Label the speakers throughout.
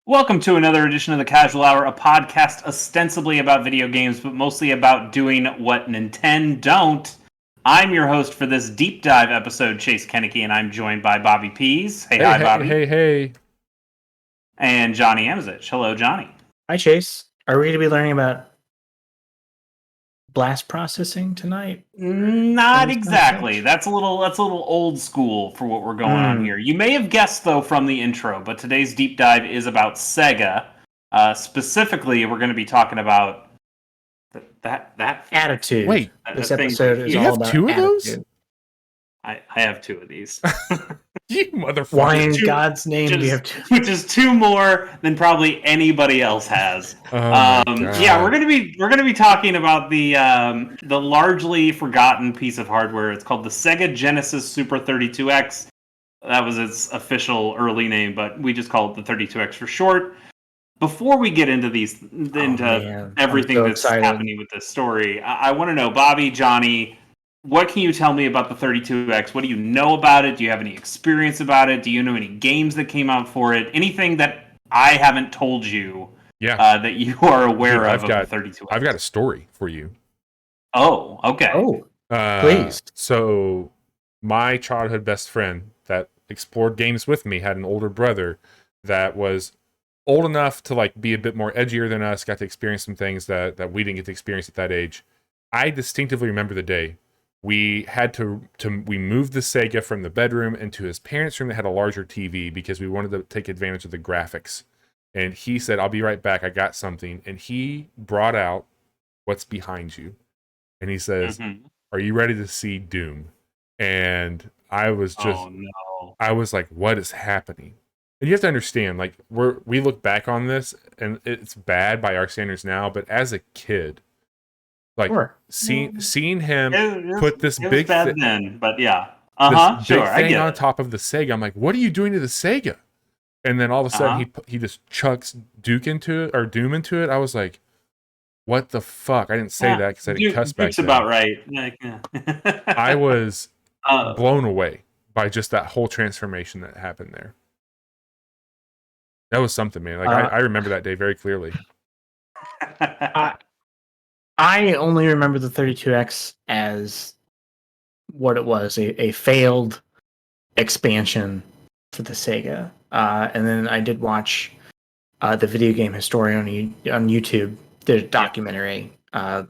Speaker 1: Welcome to another edition of the Casual Hour, a podcast ostensibly about video games, but mostly about doing what Nintendo don't. I'm your host for this deep dive episode, Chase Kennecke, and I'm joined by Bobby Pease. Hi, Bobby.
Speaker 2: Hey.
Speaker 1: And Johnny Amzich. Hello, Johnny.
Speaker 3: Hi, Chase. Are we going to be learning about blast processing tonight?
Speaker 1: Not exactly. That's a little old school for what we're going on here. You may have guessed though from the intro, but today's deep dive is about Sega. Specifically, we're going to be talking about that
Speaker 3: attitude.
Speaker 2: Wait,
Speaker 3: this episode is
Speaker 2: you
Speaker 3: all
Speaker 2: have
Speaker 3: about
Speaker 2: two of those?
Speaker 3: attitude.
Speaker 1: I have two of these.
Speaker 2: You motherfucker.
Speaker 3: Why in God's name do you have two?
Speaker 1: Which is two more than probably anybody else has. Yeah, we're gonna be talking about the largely forgotten piece of hardware. It's called the Sega Genesis Super 32X. That was its official early name, but we just call it the 32X for short. Before we get into everything that's happening with this story, I want to know, Bobby, Johnny, what can you tell me about the 32X? What do you know about it? Do you have any experience about it? Do you know any games that came out for it? Anything that I haven't told you that you are aware of the 32X?
Speaker 2: I've got a story for you.
Speaker 1: Oh, okay.
Speaker 3: Oh, please.
Speaker 2: So, my childhood best friend that explored games with me had an older brother that was old enough to be a bit more edgier than us, got to experience some things that we didn't get to experience at that age. I distinctively remember the day we had we moved the Sega from the bedroom into his parents' room that had a larger TV because we wanted to take advantage of the graphics. And he said, "I'll be right back. I got something." And he brought out what's behind you. And he says, "Are you ready to see Doom?" And I was just, I was like, "What is happening?" And you have to understand, we look back on this and it's bad by our standards now, but as a kid, seeing him put this big
Speaker 1: thing, but yeah,
Speaker 2: thing on top of the Sega, I'm like, "What are you doing to the Sega?" And then all of a sudden, he just chucks Doom into it. I was like, "What the fuck?" I didn't say that because I didn't cuss back then.
Speaker 1: About right.
Speaker 2: I was blown away by just that whole transformation that happened there. That was something, man. I remember that day very clearly.
Speaker 3: I only remember the 32X as what it was, a failed expansion for the Sega. And then I did watch the Video Game Historian on YouTube, did a documentary a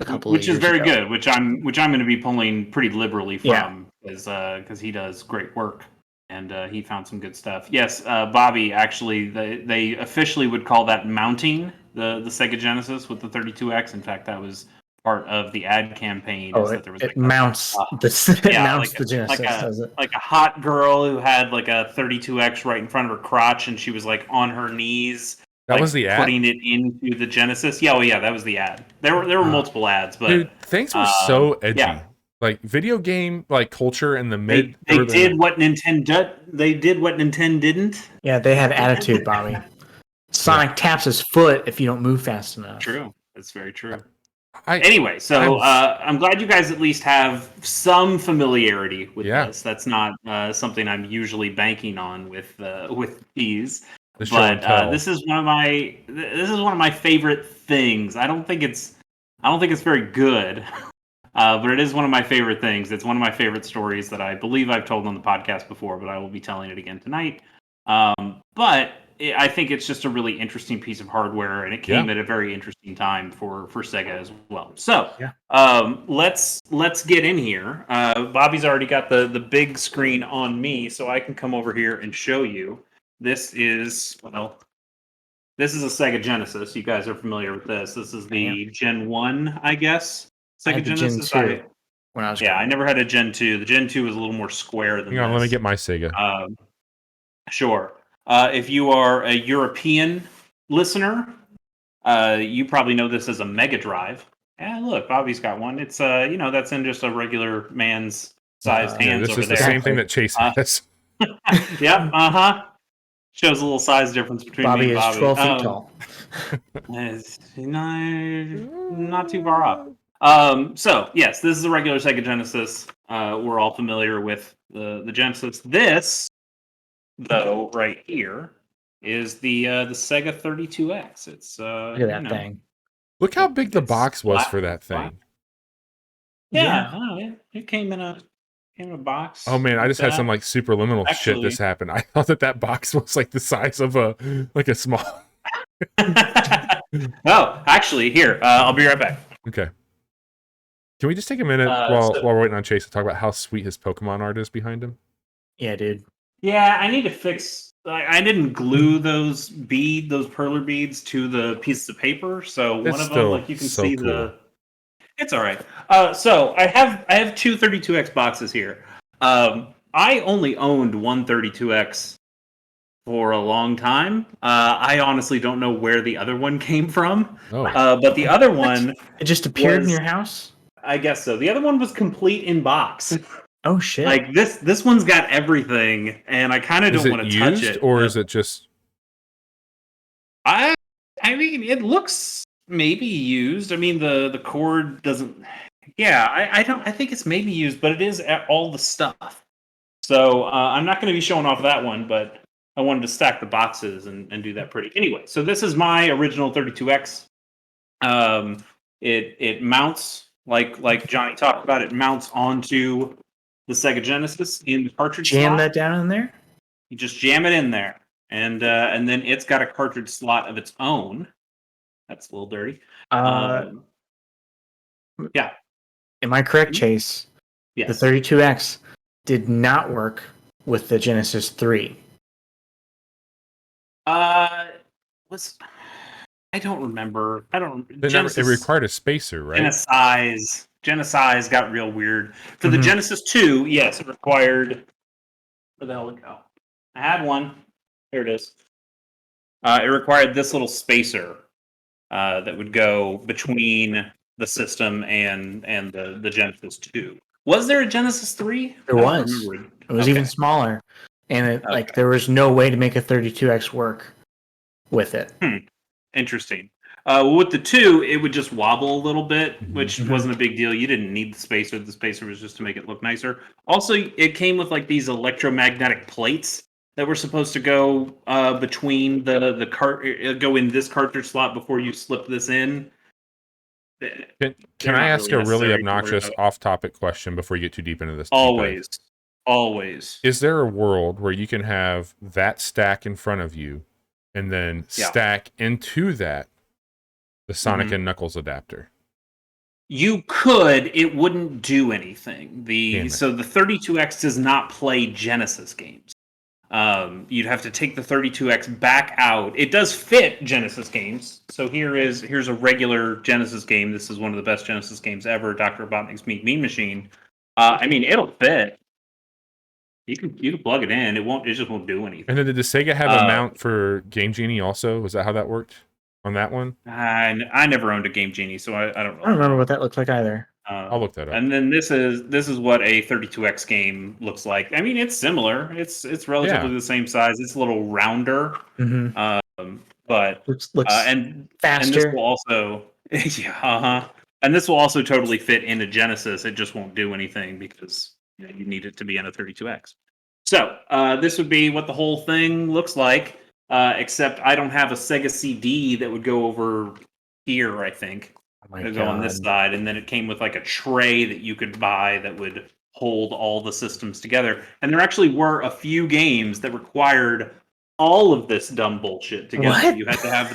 Speaker 3: couple of years ago.
Speaker 1: Which is very good, which I'm going to be pulling pretty liberally from, because he does great work. And he found some good stuff. Yes, Bobby, actually, they officially would call that mounting the Sega Genesis with the 32X. In fact, that was part of the ad campaign.
Speaker 3: It mounts the Genesis.
Speaker 1: Like a hot girl who had like a 32X right in front of her crotch, and she was like on her knees.
Speaker 2: That was the ad?
Speaker 1: Putting it into the Genesis. Yeah, that was the ad. There were multiple ads, but
Speaker 2: dude, things were so edgy. Yeah. Video game culture in the mid.
Speaker 1: They did what Nintendo didn't.
Speaker 3: Yeah, they had attitude, Bobby. Sonic taps his foot if you don't move fast enough.
Speaker 1: True, that's very true. Anyway, so I'm glad you guys at least have some familiarity with this. That's not something I'm usually banking on with these. But this is one of my favorite things. I don't think it's very good. But it is one of my favorite things. It's one of my favorite stories that I believe I've told on the podcast before, but I will be telling it again tonight. But I think it's just a really interesting piece of hardware, and it came at a very interesting time for Sega as well. So let's get in here. Bobby's already got the big screen on me, so I can come over here and show you. This is a Sega Genesis. You guys are familiar with this. This is the Gen 1, I guess. Sega Genesis.
Speaker 3: Gen 2 when I was
Speaker 1: I never had a Gen 2. The Gen 2 was a little more square than
Speaker 2: Hang on, let me get my Sega.
Speaker 1: Sure. If you are a European listener, you probably know this as a Mega Drive. And look, Bobby's got one. It's that's in just a regular man's sized hands over there.
Speaker 2: This is the same thing that Chase has.
Speaker 1: Yep. Shows a little size difference between
Speaker 3: Bobby
Speaker 1: me and Bobby.
Speaker 3: is 12 feet tall.
Speaker 1: It's not too far off. So yes, this is a regular Sega Genesis. We're all familiar with the Genesis. This, though, right here, is the Sega 32X. It's
Speaker 3: Look at that thing.
Speaker 2: Look how big the
Speaker 1: It's
Speaker 2: box was
Speaker 1: flat-
Speaker 2: for that
Speaker 1: flat.
Speaker 2: thing.
Speaker 1: Yeah, it came in a box.
Speaker 2: Oh man, I
Speaker 1: like
Speaker 2: just had some
Speaker 1: that.
Speaker 2: like superliminal shit
Speaker 1: Actually-
Speaker 2: this happened. I thought that box was like the size of a small.
Speaker 1: Oh, actually, here I'll be right back.
Speaker 2: Okay. Can we just take a minute while we're waiting on Chase to talk about how sweet his Pokemon art is behind him?
Speaker 3: Yeah, dude.
Speaker 1: Yeah, I need to fix. I didn't glue those perler beads to the pieces of paper, so
Speaker 2: It's
Speaker 1: one of them,
Speaker 2: still
Speaker 1: like you can
Speaker 2: so
Speaker 1: see
Speaker 2: cool.
Speaker 1: It's all right. So I have two 32X boxes here. I only owned one 32X for a long time. I honestly don't know where the other one came from.
Speaker 2: Oh.
Speaker 1: But the other one,
Speaker 3: It just appeared in
Speaker 1: was-
Speaker 3: your house?
Speaker 1: I guess so. The other one was complete in box.
Speaker 3: Oh shit.
Speaker 1: Like this one's got everything, and I kind of
Speaker 2: Is
Speaker 1: don't
Speaker 2: it
Speaker 1: want to touch
Speaker 2: used
Speaker 1: it.
Speaker 2: or is it just?
Speaker 1: I mean, it looks maybe used. I mean, the cord doesn't. Yeah, I don't. I think it's maybe used, but it is all the stuff. So I'm not going to be showing off that one, but I wanted to stack the boxes and do that pretty. Anyway, so this is my original 32X. It mounts like Johnny talked about. It mounts onto the Sega Genesis in the cartridge
Speaker 3: Jam
Speaker 1: slot.
Speaker 3: that down in there?
Speaker 1: You just jam it in there, and then it's got a cartridge slot of its own. That's a little dirty. Yeah.
Speaker 3: Am I correct, Chase?
Speaker 1: Yes.
Speaker 3: The 32X did not work with the Genesis 3.
Speaker 1: Was I don't remember.
Speaker 2: It required a spacer, right?
Speaker 1: Genesize got real weird. For the Genesis 2, yes, it required. Where the hell did it go? I had one. Here it is. It required this little spacer that would go between the system and the Genesis 2. Was there a Genesis 3?
Speaker 3: There was. It was even smaller, and like there was no way to make a 32X work with it.
Speaker 1: Interesting. With the 2, it would just wobble a little bit, which wasn't a big deal. You didn't need the spacer. The spacer was just to make it look nicer. Also, it came with like these electromagnetic plates that were supposed to go between the go in this cartridge slot before you slip this in.
Speaker 2: Can I ask a really obnoxious off-topic question before you get too deep into this?
Speaker 1: Always.
Speaker 2: Is there a world where you can have that stack in front of you and then stack into that the Sonic and Knuckles adapter?
Speaker 1: You could. It wouldn't do anything. So the 32X does not play Genesis games. You'd have to take the 32X back out. It does fit Genesis games. So here's a regular Genesis game. This is one of the best Genesis games ever, Dr. Robotnik's Mean Machine. I mean, it'll fit. You can plug it in. It just won't do anything.
Speaker 2: And then did the Sega have a mount for Game Genie also? Was that how that worked on that one?
Speaker 1: I never owned a Game Genie, so I don't know.
Speaker 3: I don't remember what that looked like either.
Speaker 2: I'll look that up.
Speaker 1: And then this is what a 32X game looks like. I mean, it's similar. It's relatively the same size. It's a little rounder. But
Speaker 3: looks
Speaker 1: and
Speaker 3: faster.
Speaker 1: And this will also And this will also totally fit into Genesis. It just won't do anything because you need it to be in a 32X. So this would be what the whole thing looks like. Except I don't have a Sega CD that would go over here. I think. Go on this side, and then it came with like a tray that you could buy that would hold all the systems together. And there actually were a few games that required all of this dumb bullshit together.
Speaker 3: What?
Speaker 1: You had to have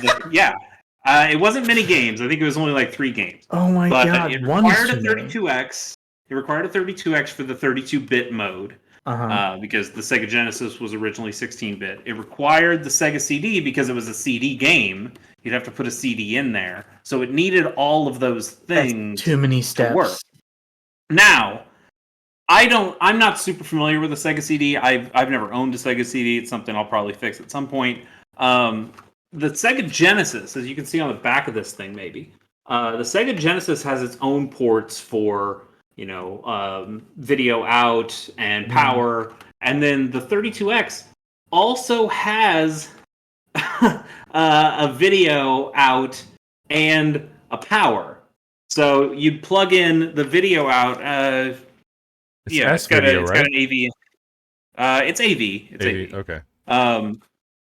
Speaker 1: it wasn't many games. I think it was only like 3 games.
Speaker 3: Oh my god!
Speaker 1: It required a 32X. It required a 32X for the 32-bit mode. Because the Sega Genesis was originally 16-bit. It required the Sega CD because it was a CD game. You'd have to put a CD in there. So it needed all of those things.
Speaker 3: That's too many steps.
Speaker 1: To work. Now, I'm not super familiar with the Sega CD. I've never owned a Sega CD. It's something I'll probably fix at some point. The Sega Genesis, as you can see on the back of this thing, maybe. The Sega Genesis has its own ports for video out and power, and then the 32X also has a video out and a power. So you'd plug in the video out. It's got an AV. It's AV. It's AV.
Speaker 2: Okay.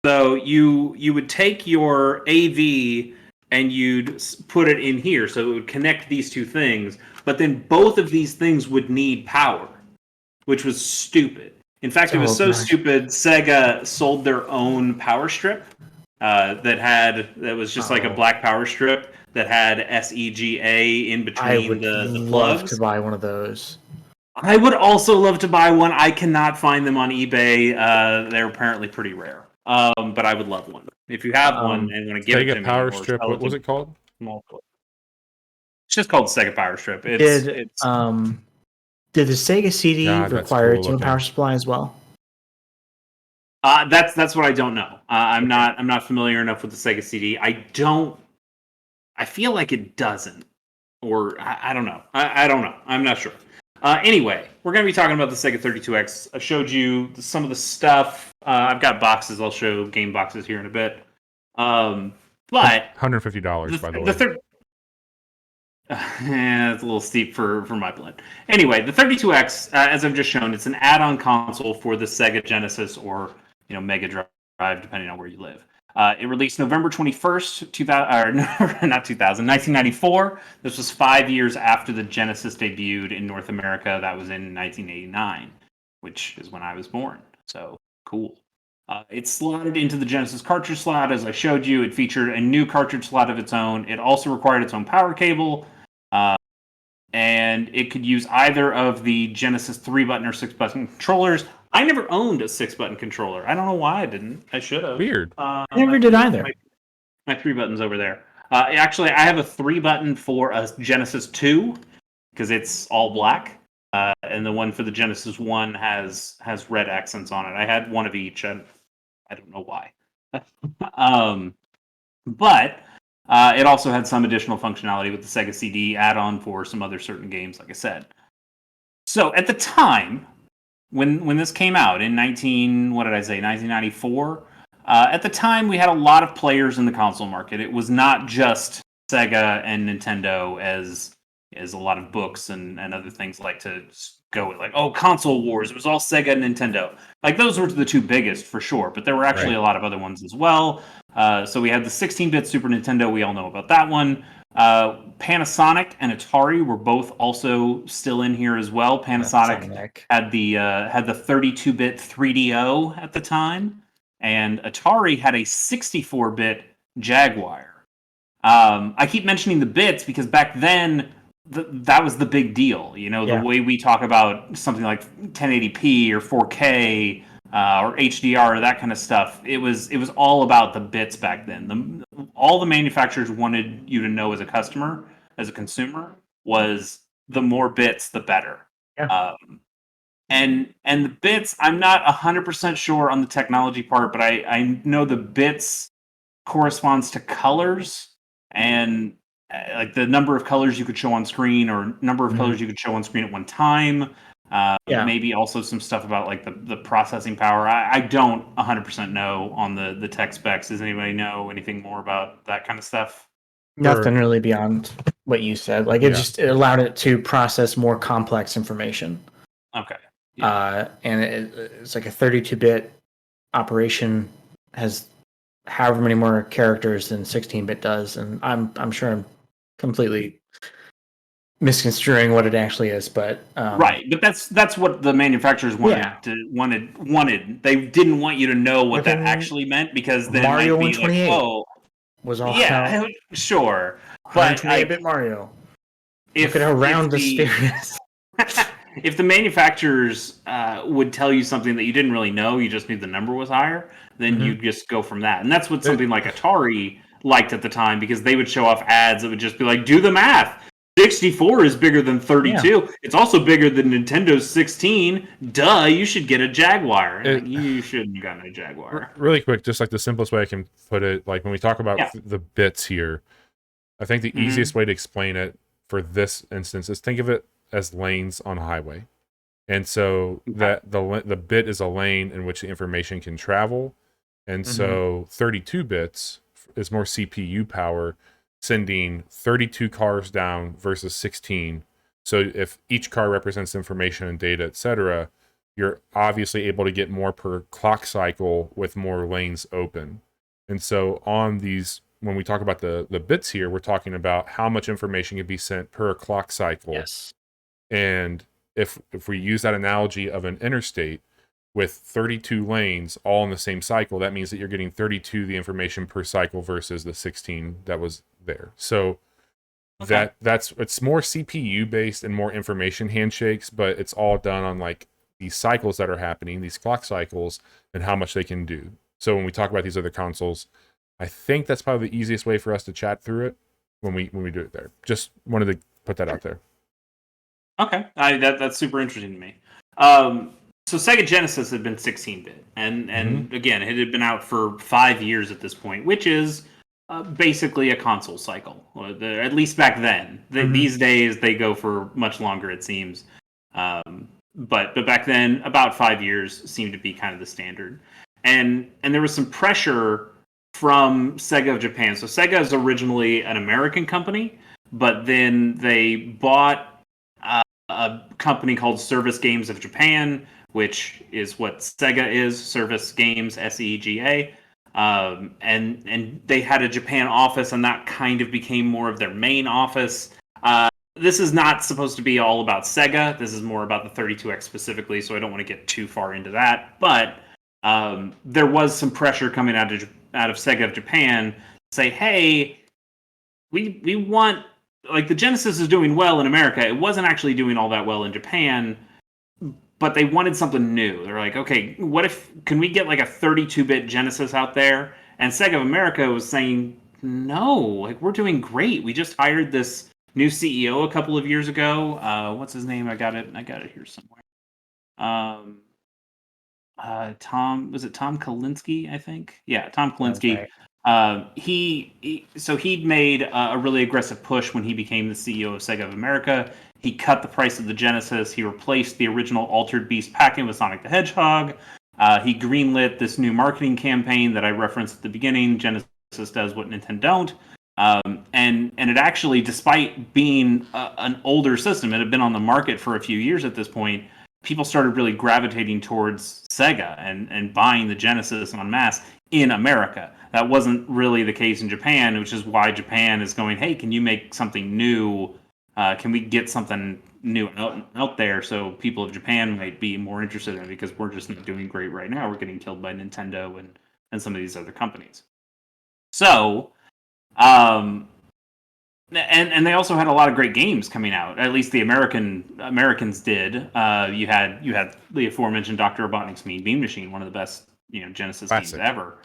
Speaker 1: So you would take your AV and you'd put it in here, so it would connect these two things. But then both of these things would need power, which was stupid. In fact, it was so stupid. Sega sold their own power strip that was just like a black power strip that had SEGA in between the plugs.
Speaker 3: I would love to buy one of those.
Speaker 1: I would also love to buy one. I cannot find them on eBay. They're apparently pretty rare. But I would love one. If you have one and want to give it to me,
Speaker 2: Sega Power Strip. What was it called?
Speaker 1: It's just called Sega Power Strip.
Speaker 3: Did the Sega CD require its own power supply as well?
Speaker 1: That's what I don't know. I'm not familiar enough with the Sega CD. I feel like it doesn't, or I don't know. I don't know. I'm not sure. Anyway, we're going to be talking about the Sega 32X. I showed you some of the stuff. I've got boxes. I'll show game boxes here in a bit. But
Speaker 2: $150, by the way.
Speaker 1: It's a little steep for my blood. Anyway, the 32X, as I've just shown, it's an add-on console for the Sega Genesis or Mega Drive, depending on where you live. It released November 21st, 1994. This was 5 years after the Genesis debuted in North America. That was in 1989, which is when I was born. So cool. It slotted into the Genesis cartridge slot, as I showed you. It featured a new cartridge slot of its own. It also required its own power cable, and it could use either of the Genesis 3-button or 6-button controllers. I never owned a 6-button controller. I don't know why I didn't. I should have.
Speaker 2: Weird.
Speaker 3: I never did either.
Speaker 1: My 3 buttons over there. Actually, I have a 3-button for a Genesis 2 because it's all black, and the one for the Genesis 1 has red accents on it. I had one of each. I don't know why. But it also had some additional functionality with the Sega CD add-on for some other certain games, like I said. So at the time, when this came out in 1994, at the time we had a lot of players in the console market. It was not just Sega and Nintendo as a lot of books and other things like to go with, like, console wars. It was all Sega and Nintendo. Like, those were the two biggest for sure, but there were actually a lot of other ones as well. So we had the 16-bit Super Nintendo. We all know about that one. Panasonic and Atari were both also still in here as well. Panasonic had the 32-bit 3DO at the time, and Atari had a 64-bit Jaguar. I keep mentioning the bits because back then that was the big deal. The way we talk about something like 1080p or 4K or HDR or that kind of stuff. It was all about the bits back then. All the manufacturers wanted you to know as a customer, as a consumer, was the more bits, the better.
Speaker 3: Yeah.
Speaker 1: And the bits, I'm not 100% sure on the technology part, but I know the bits corresponds to colors and like the number of colors you could show on screen or number of colors you could show on screen at one time. Maybe also some stuff about like the processing power. I don't 100% know on the tech specs. Does anybody know anything more about that kind of stuff?
Speaker 3: Nothing really beyond what you said. Like it allowed it to process more complex information.
Speaker 1: Okay.
Speaker 3: Yeah. And it's like a 32-bit operation, has however many more characters than 16-bit does, and I'm sure I'm completely misconstruing what it actually is, but
Speaker 1: right. But that's what the manufacturers wanted. They didn't want you to know what that actually meant, because then
Speaker 3: Mario
Speaker 1: it might be
Speaker 3: 128 was all
Speaker 1: sure. But
Speaker 3: 128-bit Mario. Look at how round the sphere is.
Speaker 1: If the manufacturers would tell you something that you didn't really know, you just knew the number was higher, then you just go from that. And that's what something like Atari liked at the time, because they would show off ads that would just be like, do the math. 64 is bigger than 32. Yeah. It's also bigger than Nintendo's 16. Duh, you should get a Jaguar. You shouldn't have gotten a Jaguar.
Speaker 2: Really quick, just like the simplest way I can put it, like when we talk about the bits here, I think the easiest way to explain it for this instance is think of it as lanes on a highway. And so that the bit is a lane in which the information can travel. And so 32 bits is more CPU power, sending 32 cars down versus 16. So if each car represents information and data, etc., you're obviously able to get more per clock cycle with more lanes open. And so on these, when we talk about the bits here, we're talking about how much information can be sent per clock cycle.
Speaker 3: Yes.
Speaker 2: And if we use that analogy of an interstate with 32 lanes all in the same cycle, that means that you're getting 32 the information per cycle versus the 16 that was there. So it's more CPU based and more information handshakes, but it's all done on like these cycles that are happening, these clock cycles, and how much they can do. So when we talk about these other consoles, I think that's probably the easiest way for us to chat through it when we do it there. Just wanted to put that out there.
Speaker 1: Okay, that's super interesting to me. So Sega Genesis had been 16-bit, and again, it had been out for 5 years at this point, which is basically a console cycle, at least back then. These days, they go for much longer, it seems. But back then, about 5 years seemed to be kind of the standard. And there was some pressure from Sega of Japan. So Sega is originally an American company, but then they bought a company called Service Games of Japan, which is what Sega is, Service Games, SEGA. And they had a Japan office, and that kind of became more of their main office. This is not supposed to be all about Sega. This is more about the 32X specifically, so I don't want to get too far into that. But there was some pressure coming out of Sega of Japan to say, hey, we want, like, the Genesis is doing well in America. It wasn't actually doing all that well in Japan, but they wanted something new. They're like, okay, can we get like a 32-bit Genesis out there? And Sega of America was saying, no, like, we're doing great. We just hired this new CEO a couple of years ago. What's his name? I got it here somewhere. Tom Kalinske, I think? Yeah, Tom Kalinske. Okay. He'd made a really aggressive push when he became the CEO of Sega of America. He cut the price of the Genesis. He replaced the original Altered Beast pack-in with Sonic the Hedgehog. He greenlit this new marketing campaign that I referenced at the beginning. Genesis does what Nintendo don't. And it actually, despite being an older system, it had been on the market for a few years at this point, people started really gravitating towards Sega and buying the Genesis en masse in America. That wasn't really the case in Japan, which is why Japan is going, hey, can you make something new? Can we get something new out there so people of Japan might be more interested in it, because we're just not doing great right now. We're getting killed by Nintendo and some of these other companies. So, and they also had a lot of great games coming out. At least the Americans did. You had the aforementioned Dr. Robotnik's Mean Bean Machine, one of the best Genesis games ever.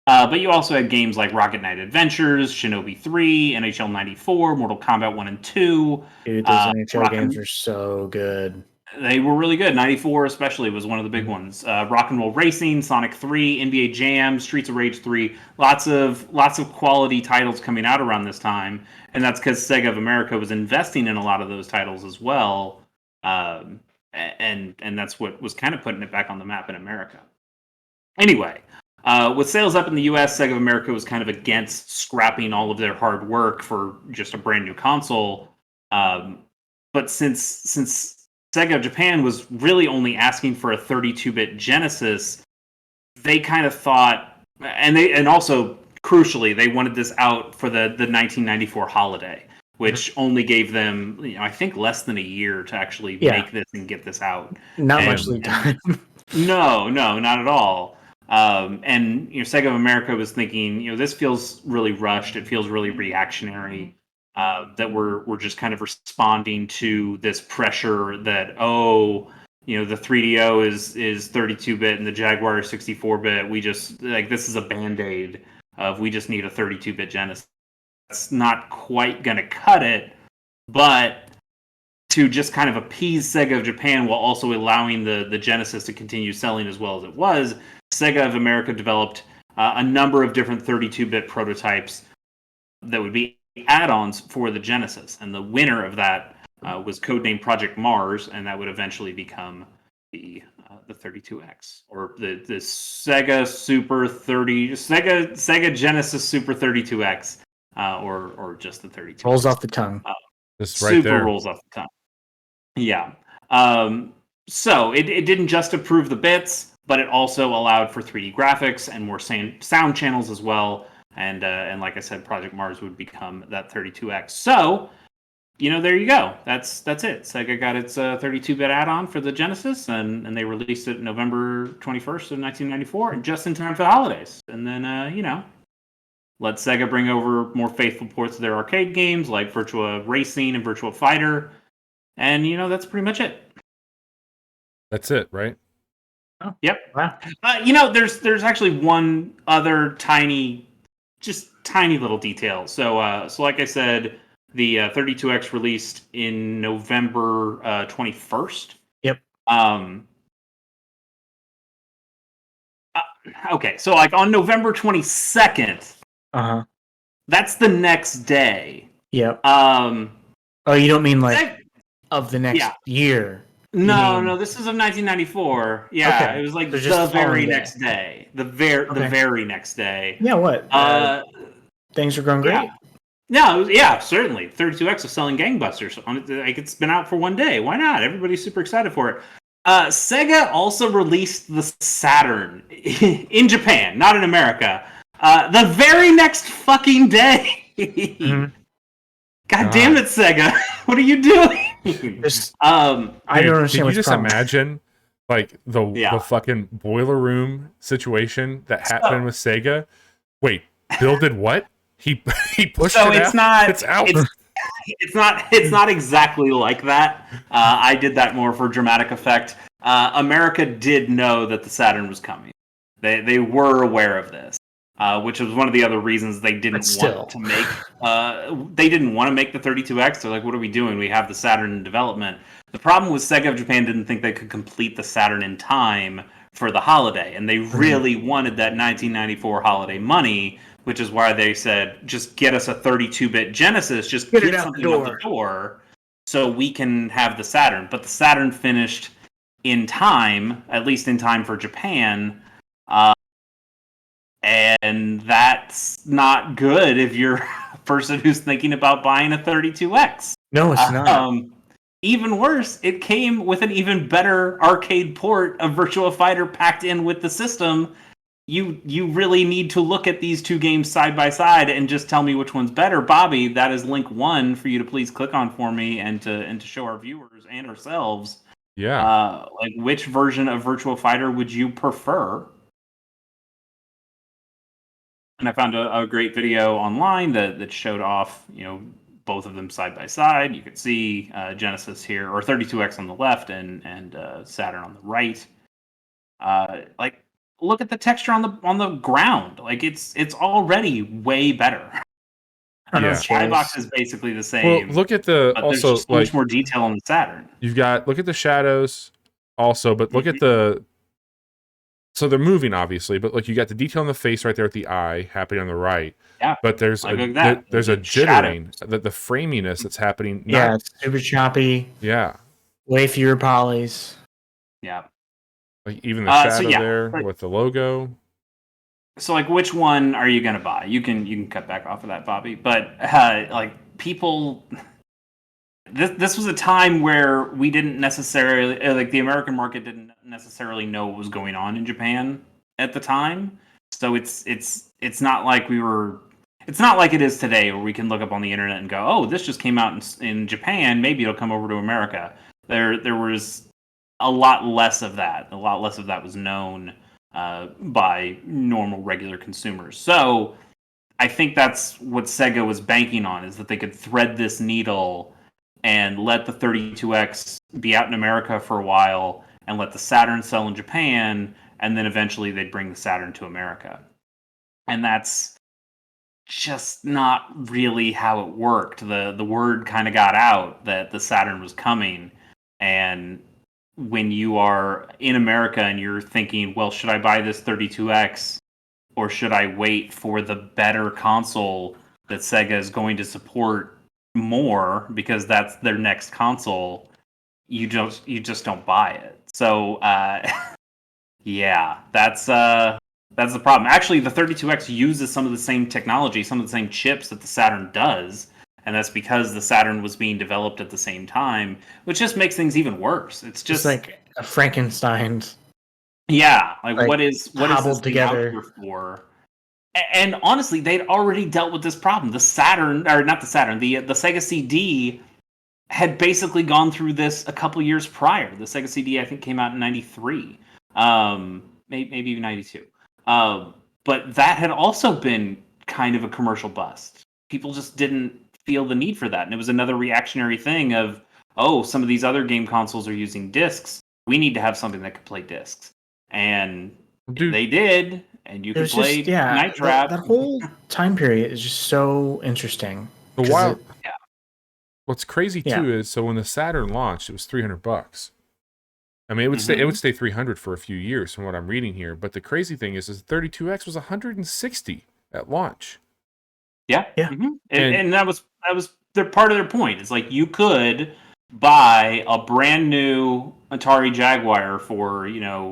Speaker 1: But you also had games like Rocket Knight Adventures, Shinobi 3, NHL 94, Mortal Kombat 1 and 2.
Speaker 3: Dude, those NHL games are so good.
Speaker 1: They were really good. 94 especially was one of the big ones. Rock and Roll Racing, Sonic 3, NBA Jam, Streets of Rage 3. Lots of quality titles coming out around this time. And that's because Sega of America was investing in a lot of those titles as well. And that's what was kind of putting it back on the map in America. Anyway, with sales up in the US, Sega of America was kind of against scrapping all of their hard work for just a brand new console. But since Sega of Japan was really only asking for a 32-bit Genesis, they kind of thought, and also crucially, they wanted this out for the 1994 holiday, which only gave them, I think, less than a year to actually make this and get this out.
Speaker 3: Not much lead time.
Speaker 1: No, not at all. And Sega of America was thinking, this feels really rushed. It feels really reactionary. That we're just kind of responding to this pressure that the 3DO is 32-bit and the Jaguar is 64-bit. We just this is a band-aid of we just need a 32-bit Genesis. That's not quite gonna cut it, but to just kind of appease Sega of Japan while also allowing the Genesis to continue selling as well as it was, Sega of America developed a number of different 32-bit prototypes that would be add-ons for the Genesis, and the winner of that was codenamed Project Mars, and that would eventually become the 32X, or the Sega Genesis Super 32X, or just the 32.
Speaker 3: Rolls off the tongue.
Speaker 2: Just right there.
Speaker 1: Rolls off the tongue. Yeah. So it didn't just approve the bits, but it also allowed for 3D graphics and more sound channels as well. And like I said, Project Mars would become that 32X. So, there you go. That's it. Sega got its 32-bit add-on for the Genesis, and they released it November 21st of 1994, just in time for the holidays. And then, let Sega bring over more faithful ports of their arcade games like Virtua Racing and Virtua Fighter. And, that's pretty much it.
Speaker 2: That's it, right?
Speaker 3: Oh,
Speaker 1: yep.
Speaker 3: Wow.
Speaker 1: There's actually one other tiny little detail. So like I said, the 32X released in November 21st.
Speaker 3: Yep.
Speaker 1: Okay, so like on November 22nd. That's the next day.
Speaker 3: Yep. Oh, you don't mean of the next year?
Speaker 1: No, this is of 1994. Yeah, okay. It was like the very next day. The very next day.
Speaker 3: Yeah, what? Things are going great.
Speaker 1: Yeah, certainly. 32X is selling gangbusters. Like, it's been out for one day. Why not? Everybody's super excited for it. Sega also released the Saturn in Japan, not in America. The very next fucking day. God damn it, Sega! What are you doing?
Speaker 3: I don't understand.
Speaker 2: Can you just imagine, like the fucking boiler room situation that happened with Sega? Wait, Bill did what? He pushed
Speaker 1: so
Speaker 2: it
Speaker 1: it's
Speaker 2: out?
Speaker 1: not.
Speaker 2: It's out.
Speaker 1: It's not exactly like that. I did that more for dramatic effect. America did know that the Saturn was coming. They were aware of this. Which was one of the other reasons they didn't want to make. They didn't want to make the 32X. They're like, "What are we doing? We have the Saturn in development." The problem was Sega of Japan didn't think they could complete the Saturn in time for the holiday, and they really wanted that 1994 holiday money, which is why they said, "Just get us a 32-bit Genesis. Just get something out the door, so we can have the Saturn." But the Saturn finished in time, at least in time for Japan. And that's not good if you're a person who's thinking about buying a 32X.
Speaker 3: No, it's not.
Speaker 1: Even worse, it came with an even better arcade port of Virtua Fighter packed in with the system. You really need to look at these two games side by side and just tell me which one's better. Bobby, that is link 1 for you to please click on for me and to show our viewers and ourselves.
Speaker 2: Yeah.
Speaker 1: Like, which version of Virtua Fighter would you prefer? And I found a great video online that showed off, both of them side by side. You could see Genesis here, or 32X on the left, and Saturn on the right. Like, look at the texture on the ground. Like, it's already way better. The skybox is basically the same.
Speaker 2: Well, look at there's just
Speaker 1: much more detail on the Saturn.
Speaker 2: Look at the shadows, also, but look at the. So they're moving, obviously, but you got the detail on the face right there with the eye happening on the right.
Speaker 1: Yeah.
Speaker 2: But there's a jittering, the framiness that's happening.
Speaker 3: It's super choppy.
Speaker 2: Yeah.
Speaker 3: Way fewer polys.
Speaker 1: Yeah.
Speaker 2: Like even the shadow there with the logo.
Speaker 1: So which one are you gonna buy? You can cut back off of that, Bobby. But people. This was a time where we didn't necessarily the American market didn't necessarily know what was going on in Japan at the time. So it's not like it's not like it is today where we can look up on the internet and go, "Oh, this just came out in Japan, maybe it'll come over to America." There was a lot less of that. A lot less of that was known by normal regular consumers. So I think that's what Sega was banking on, is that they could thread this needle and let the 32X be out in America for a while, and let the Saturn sell in Japan, and then eventually they'd bring the Saturn to America. And that's just not really how it worked. The word kind of got out that the Saturn was coming, and when you are in America and you're thinking, well, should I buy this 32X, or should I wait for the better console that Sega is going to support more because that's their next console, you just don't buy it. So that's the problem. Actually, the 32X uses some of the same technology, some of the same chips that the Saturn does, and that's because the Saturn was being developed at the same time, which just makes things even worse. It's just
Speaker 3: like a Frankenstein's.
Speaker 1: Yeah, like what is this
Speaker 3: hobbled
Speaker 1: thing out
Speaker 3: together
Speaker 1: here for? And honestly, they'd already dealt with this problem. The Saturn, or not the Saturn, the Sega CD had basically gone through this a couple years prior. The Sega CD, I think, came out in '93, maybe even '92. But that had also been kind of a commercial bust. People just didn't feel the need for that, and it was another reactionary thing of, oh, some of these other game consoles are using discs. We need to have something that could play discs, and they did. And you could play Night Trap.
Speaker 3: That whole time period is just so interesting.
Speaker 2: What's crazy too is, so when the Saturn launched, it was $300. I mean, it would stay 300 for a few years from what I'm reading here. But the crazy thing is the 32X was 160 at launch.
Speaker 1: Yeah. And that was part of their point. It's like you could buy a brand new Atari Jaguar for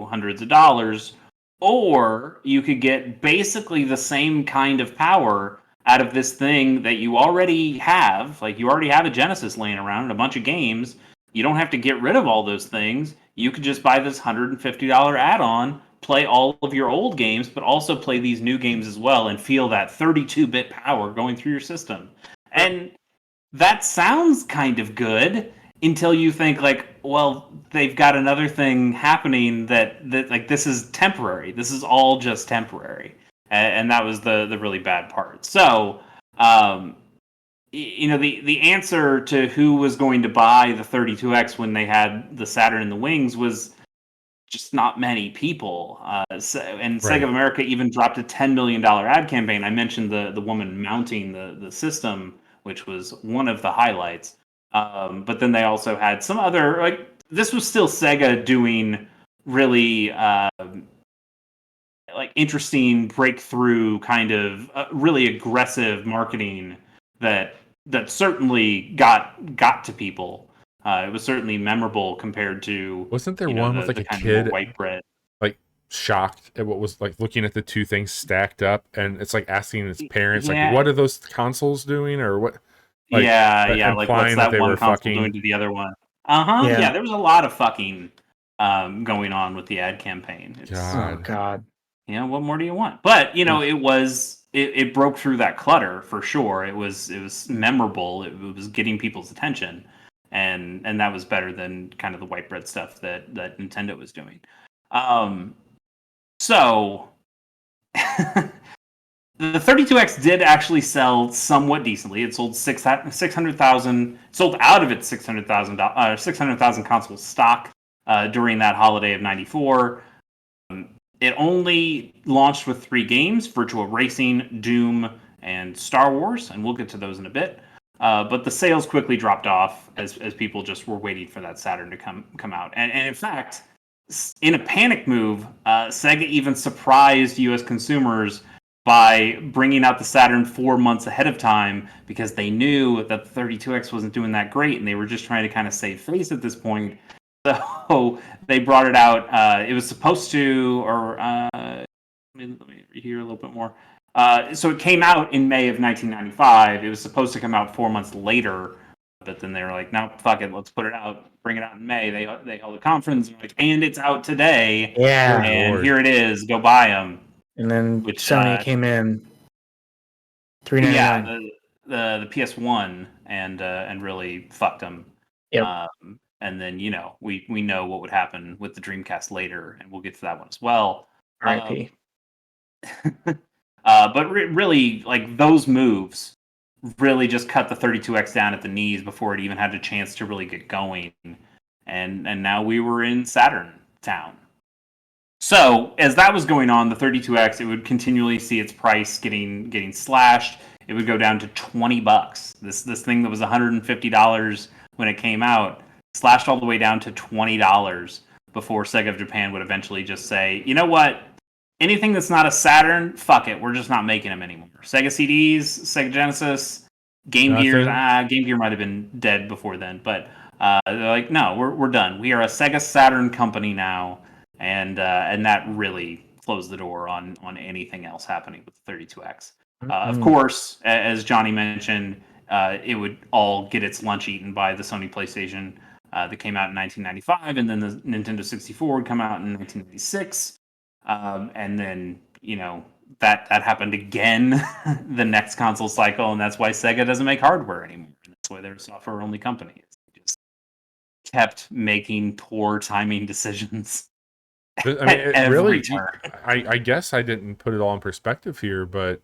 Speaker 1: hundreds of dollars, or you could get basically the same kind of power out of this thing that you already have. Like, you already have a Genesis laying around and a bunch of games. You don't have to get rid of all those things. You could just buy this $150 add-on, play all of your old games, but also play these new games as well, and feel that 32-bit power going through your system. And that sounds kind of good until you think, like, well, they've got another thing happening that like, this is temporary. This is all just temporary. And that was the really bad part. So, the answer to who was going to buy the 32X when they had the Saturn in the wings was just not many people. Sega of America even dropped a $10 million ad campaign. I mentioned the woman mounting the system, which was one of the highlights. But then they also had some other, like, this was still Sega doing really like interesting breakthrough kind of really aggressive marketing that certainly got to people. It was certainly memorable compared to,
Speaker 2: wasn't there one with like a kid
Speaker 1: white bread,
Speaker 2: like shocked at what was like looking at the two things stacked up, and it's like asking his parents like, what are those consoles doing, or what?
Speaker 1: Like, like what's that one console doing to the other one? Yeah, there was a lot of fucking going on with the ad campaign.
Speaker 3: Oh God.
Speaker 1: What more do you want? But it broke through that clutter for sure. It was memorable. It was getting people's attention, and that was better than kind of the white bread stuff that Nintendo was doing. So the 32X did actually sell somewhat decently. It sold 600,000. Sold out of its 600,000 console stock during that holiday of '94. It only launched with 3 games: Virtua Racing, Doom, and Star Wars, and we'll get to those in a bit. But the sales quickly dropped off as people just were waiting for that Saturn to come out. And in fact, in a panic move, Sega even surprised U.S. consumers by bringing out the Saturn 4 months ahead of time, because they knew that the 32X wasn't doing that great, and they were just trying to kind of save face at this point. So they brought it out. It was supposed to, or let me hear a little bit more. So it came out in May of 1995. It was supposed to come out 4 months later, but then they were like, "No, fuck it, let's put it out. Bring it out in May." They held a conference, and it's out today.
Speaker 3: Yeah,
Speaker 1: and here it is. Go buy them.
Speaker 3: And then Sony came in, $399.
Speaker 1: Yeah, the PS1 and really fucked them.
Speaker 3: Yep.
Speaker 1: And then we know what would happen with the Dreamcast later, and we'll get to that one as well.
Speaker 3: R.I.P.
Speaker 1: But really, like, those moves really just cut the 32X down at the knees before it even had a chance to really get going. And now we were in Saturn Town. So as that was going on, the 32X, it would continually see its price getting slashed. It would go down to $20. This thing that was $150 when it came out slashed all the way down to $20 before Sega of Japan would eventually just say, you know what? Anything that's not a Saturn, fuck it. We're just not making them anymore. Sega CDs, Sega Genesis, Game Gear. Game Gear might have been dead before then, but they're like, no, we're done. We are a Sega Saturn company now, and that really closed the door on anything else happening with the 32X. Of course, as Johnny mentioned, it would all get its lunch eaten by the Sony PlayStation that came out in 1995, and then the Nintendo 64 would come out in 1996, and then that happened again the next console cycle, and that's why Sega doesn't make hardware anymore. That's why they're a software-only company. They just kept making poor timing decisions.
Speaker 2: I mean, it really. I guess I didn't put it all in perspective here, but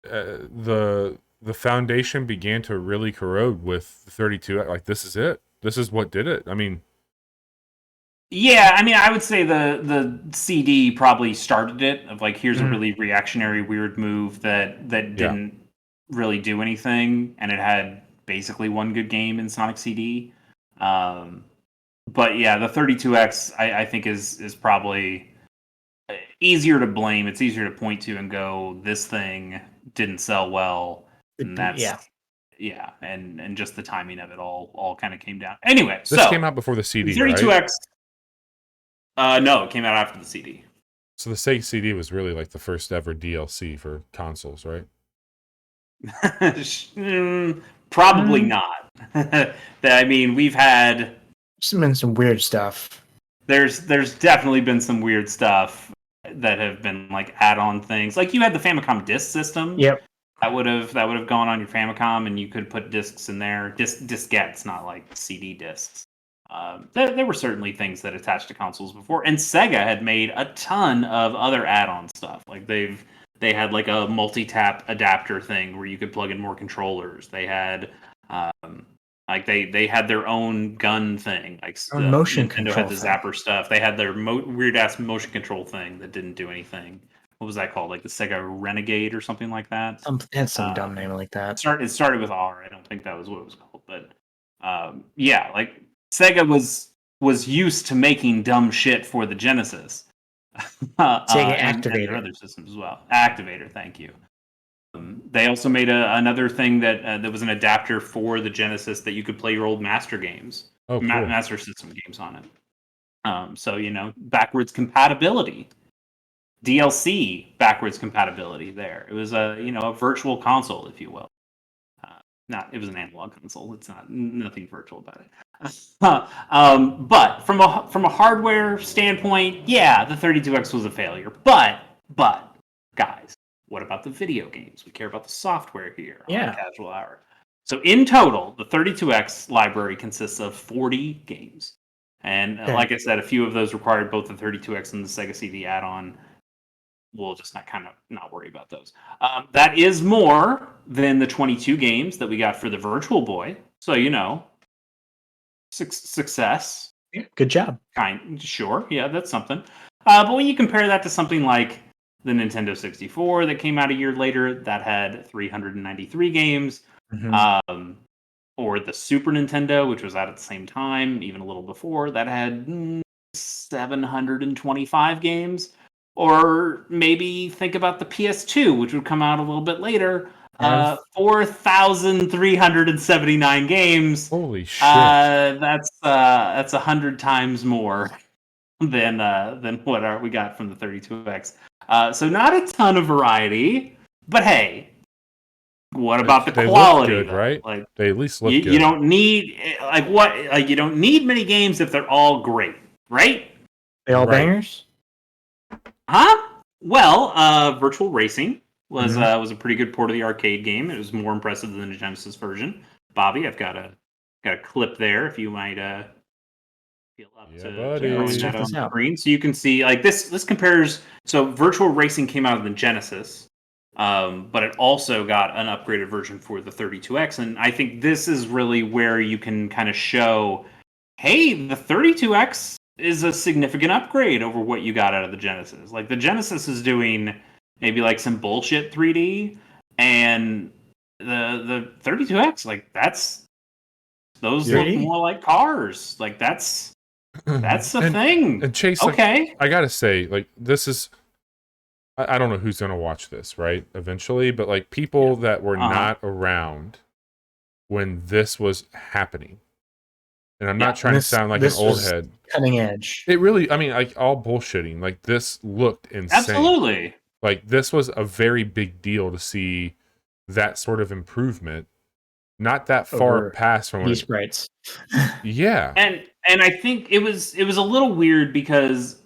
Speaker 2: the foundation began to really corrode with the 32. Like, this is it. This is what did it. I mean.
Speaker 1: Yeah, I mean, I would say the CD probably started it. Of like, here's a really reactionary, weird move that didn't really do anything, and it had basically one good game in Sonic CD. But yeah, the 32X I think is probably easier to blame. It's easier to point to and go, this thing didn't sell well, and that's and just the timing of it all kind of came down. Anyway,
Speaker 2: this came out before the CD, 32X. Right?
Speaker 1: No, it came out after the CD.
Speaker 2: So the Sega CD was really like the first ever DLC for consoles, right?
Speaker 1: Probably not. I mean, we've had
Speaker 3: been some weird stuff.
Speaker 1: There's definitely been some weird stuff that have been like add-on things. Like you had the Famicom disc system.
Speaker 3: Yep.
Speaker 1: That would have gone on your Famicom, and you could put discs in there. Diskettes, not like CD discs. There were certainly things that attached to consoles before, and Sega had made a ton of other add-on stuff. Like they had like a multi-tap adapter thing where you could plug in more controllers. They had like they had their own gun thing. Like
Speaker 3: motion
Speaker 1: Nintendo
Speaker 3: control
Speaker 1: had the zapper stuff. They had their weird-ass motion control thing that didn't do anything. What was that called? Like the Sega Renegade or something like that?
Speaker 3: It had some dumb name like that.
Speaker 1: It started with R. I don't think that was what it was called. But yeah, like Sega was used to making dumb shit for the Genesis.
Speaker 3: Sega Activator.
Speaker 1: And other systems as well. Activator, thank you. They also made another thing that was an adapter for the Genesis that you could play your old Master games, Master System games on it. So backwards compatibility, DLC backwards compatibility. There, it was a virtual console, if you will. It was an analog console. It's nothing virtual about it. But from a hardware standpoint, yeah, the 32X was a failure. But guys, what about the video games? We care about the software here on the Casual Hour. So in total, the 32X library consists of 40 games. And like I said, a few of those required both the 32X and the Sega CD add-on. We'll just not worry about those. That is more than the 22 games that we got for the Virtual Boy. So, success.
Speaker 3: Yeah, good job.
Speaker 1: Sure. Yeah, that's something. But when you compare that to something like the Nintendo 64 that came out a year later, that had 393 games, or the Super Nintendo, which was out at the same time, even a little before, that had 725 games. Or maybe think about the PS2, which would come out a little bit later. 4,379 games.
Speaker 2: Holy shit!
Speaker 1: That's 100 times more than what we got from the 32X. So not a ton of variety, but hey, what about the quality?
Speaker 2: Look good, right?
Speaker 1: Like
Speaker 2: they at least look good.
Speaker 1: You don't need you don't need many games if they're all great, right?
Speaker 3: They all bangers.
Speaker 1: Huh? Well, Virtual Racing was a pretty good port of the arcade game. It was more impressive than the Genesis version. Bobby, I've got a clip there if you might feel up to that on the screen, so you can see like this compares. So Virtual Racing came out of the Genesis, but it also got an upgraded version for the 32X, and I think this is really where you can kind of show, hey, the 32X is a significant upgrade over what you got out of the Genesis. Like the Genesis is doing maybe like some bullshit 3D, and the 32X, like those look more like cars. Like that's a thing.
Speaker 2: And Chase,
Speaker 1: okay,
Speaker 2: like, I gotta say, like this is, I don't know who's gonna watch this, right? Eventually, but like people that were not around when this was happening. And I'm not trying to sound like an old head.
Speaker 3: Cutting edge.
Speaker 2: It really, I mean, like all bullshitting. Like this looked insane.
Speaker 1: Absolutely.
Speaker 2: Like this was a very big deal to see that sort of improvement not that far
Speaker 3: over
Speaker 2: past from
Speaker 3: these sprites.
Speaker 2: Yeah.
Speaker 1: And I think it was a little weird because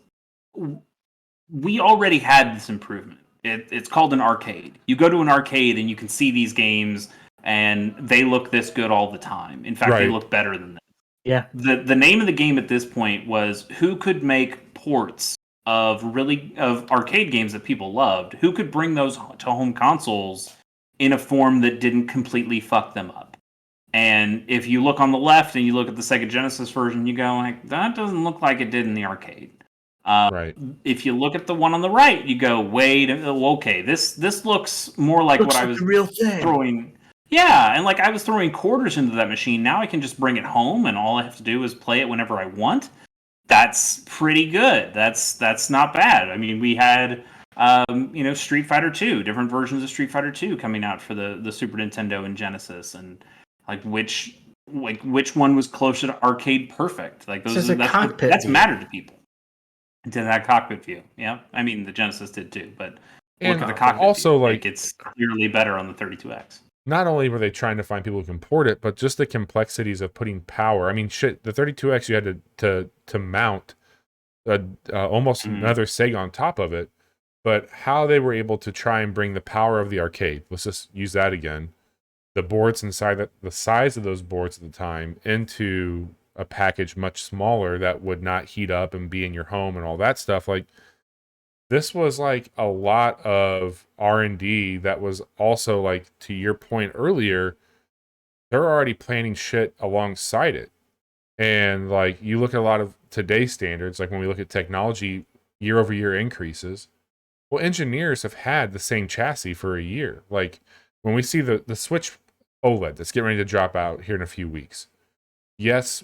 Speaker 1: we already had this improvement. It's called an arcade. You go to an arcade and you can see these games, and they look this good all the time. In fact, they look better than that.
Speaker 3: Yeah.
Speaker 1: The name of the game at this point was who could make ports of arcade games that people loved. Who could bring those to home consoles in a form that didn't completely fuck them up. And if you look on the left and you look at the Sega Genesis version, you go like, that doesn't look like it did in the arcade. If you look at the one on the right, you go, wait, okay, this looks more like what I was
Speaker 3: real thing.
Speaker 1: Throwing. Yeah, and like I was throwing quarters into that machine. Now I can just bring it home, and all I have to do is play it whenever I want. That's pretty good. That's not bad. I mean, we had Street Fighter 2, different versions of Street Fighter 2 coming out for the Super Nintendo and Genesis, and which one was closer to arcade perfect? Like that's mattered to people. To that cockpit view, yeah. I mean, the Genesis did too, but look at the cockpit.
Speaker 2: Also,
Speaker 1: view. Like it's clearly better on the 32X.
Speaker 2: Not only were they trying to find people who can port it, but just the complexities of putting power. I mean, shit, the 32X you had to mount almost another Sega on top of it. But how they were able to try and bring the power of the arcade, let's just use that again, the boards inside the size of those boards at the time into a package much smaller that would not heat up and be in your home and all that stuff. Like, this was like a lot of R&D that was also, like, to your point earlier, they're already planning shit alongside it. And like, you look at a lot of today's standards, like when we look at technology year over year increases, well, engineers have had the same chassis for a year. Like when we see the Switch OLED that's getting ready to drop out here in a few weeks, yes,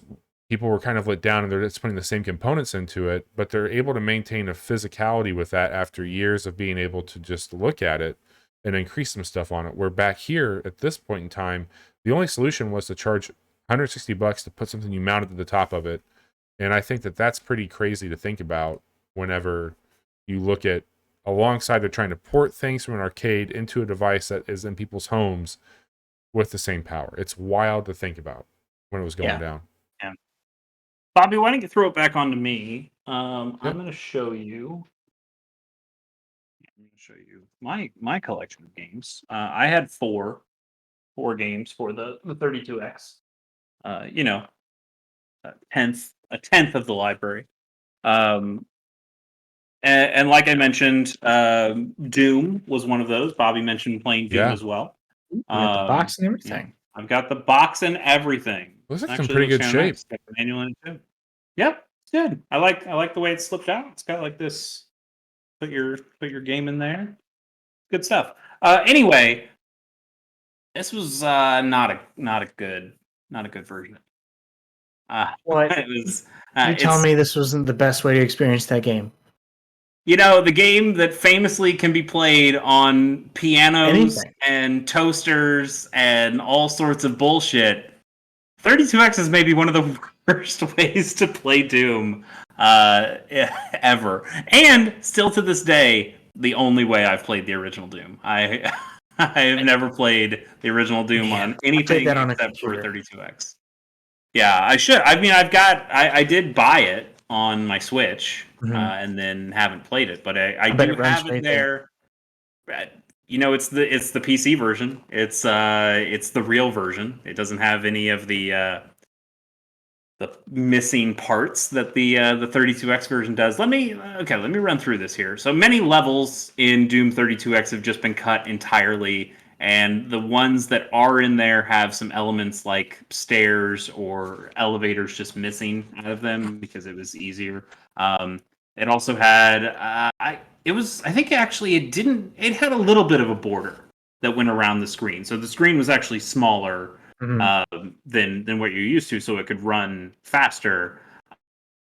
Speaker 2: people were kind of let down and they're just putting the same components into it, but they're able to maintain a physicality with that after years of being able to just look at it and increase some stuff on it. Where back here at this point in time, the only solution was to charge $160 to put something you mounted to the top of it. And I think that that's pretty crazy to think about whenever you look at alongside they're trying to port things from an arcade into a device that is in people's homes with the same power. It's wild to think about when it was going down.
Speaker 1: Yeah. Bobby, why don't you throw it back onto me? I'm going to show you. My collection of games. I had four games for the 32X. A tenth of the library. And like I mentioned, Doom was one of those. Bobby mentioned playing Doom as well.
Speaker 3: The box and everything.
Speaker 1: Yeah, I've got the box and everything.
Speaker 2: Looks like some pretty good shape.
Speaker 1: Nice. Got the manual in it too. Yep, it's good. I like the way it slipped out. It's got like this. Put your game in there. Good stuff. Anyway, this was not a good version.
Speaker 3: It was. You're telling me this wasn't the best way to experience that game?
Speaker 1: The game that famously can be played on pianos and toasters and all sorts of bullshit. 32X is maybe one of the worst ways to play Doom ever. And still to this day, the only way I've played the original Doom. I have never played the original Doom on anything except for 32X. Yeah, I should. I mean, I did buy it on my Switch and then haven't played it, but I do have it there. It's the PC version. It's the real version. It doesn't have any of the missing parts that the 32X version does. Let me run through this here. So many levels in Doom 32X have just been cut entirely, and the ones that are in there have some elements like stairs or elevators just missing out of them because it was easier. It also had it had a little bit of a border that went around the screen. So the screen was actually smaller than what you're used to, so it could run faster.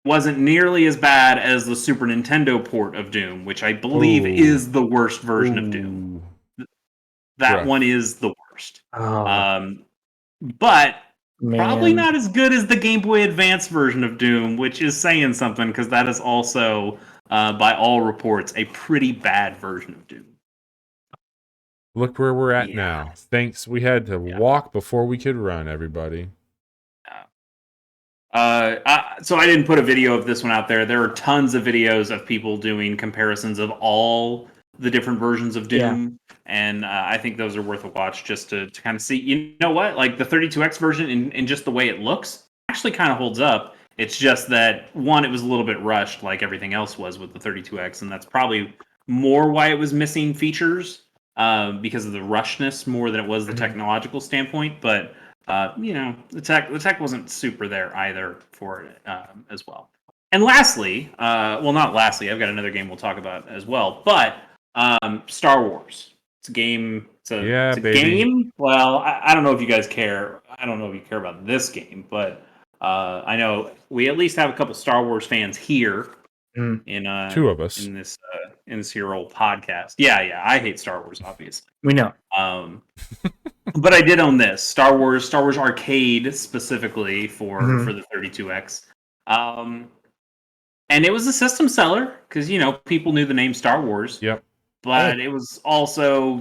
Speaker 1: Wasn't nearly as bad as the Super Nintendo port of Doom, which I believe is the worst version of Doom. That one is the worst. But probably not as good as the Game Boy Advance version of Doom, which is saying something because that is also, by all reports, a pretty bad version of Doom.
Speaker 2: Look where we're at now. Thanks. We had to walk before we could run, everybody.
Speaker 1: So I didn't put a video of this one out there. There are tons of videos of people doing comparisons of all the different versions of Doom, and I think those are worth a watch just to kind of see. You know what? Like the 32X version, in just the way it looks, actually kind of holds up. It's just that one, it was a little bit rushed, like everything else was with the 32X, and that's probably more why it was missing features because of the rushness more than it was the technological standpoint. But the tech wasn't super there either for it as well. And lastly, well, not lastly, I've got another game we'll talk about as well. But Star Wars. It's a game. It's a game. Well, I don't know if you guys care. I don't know if you care about this game, but I know we at least have a couple Star Wars fans here. In
Speaker 2: two of us
Speaker 1: in this here old podcast. Yeah. I hate Star Wars, obviously.
Speaker 3: We know.
Speaker 1: But I did own this Star Wars Arcade specifically for the 32X, and it was a system seller because people knew the name Star Wars.
Speaker 2: Yep.
Speaker 1: But it was also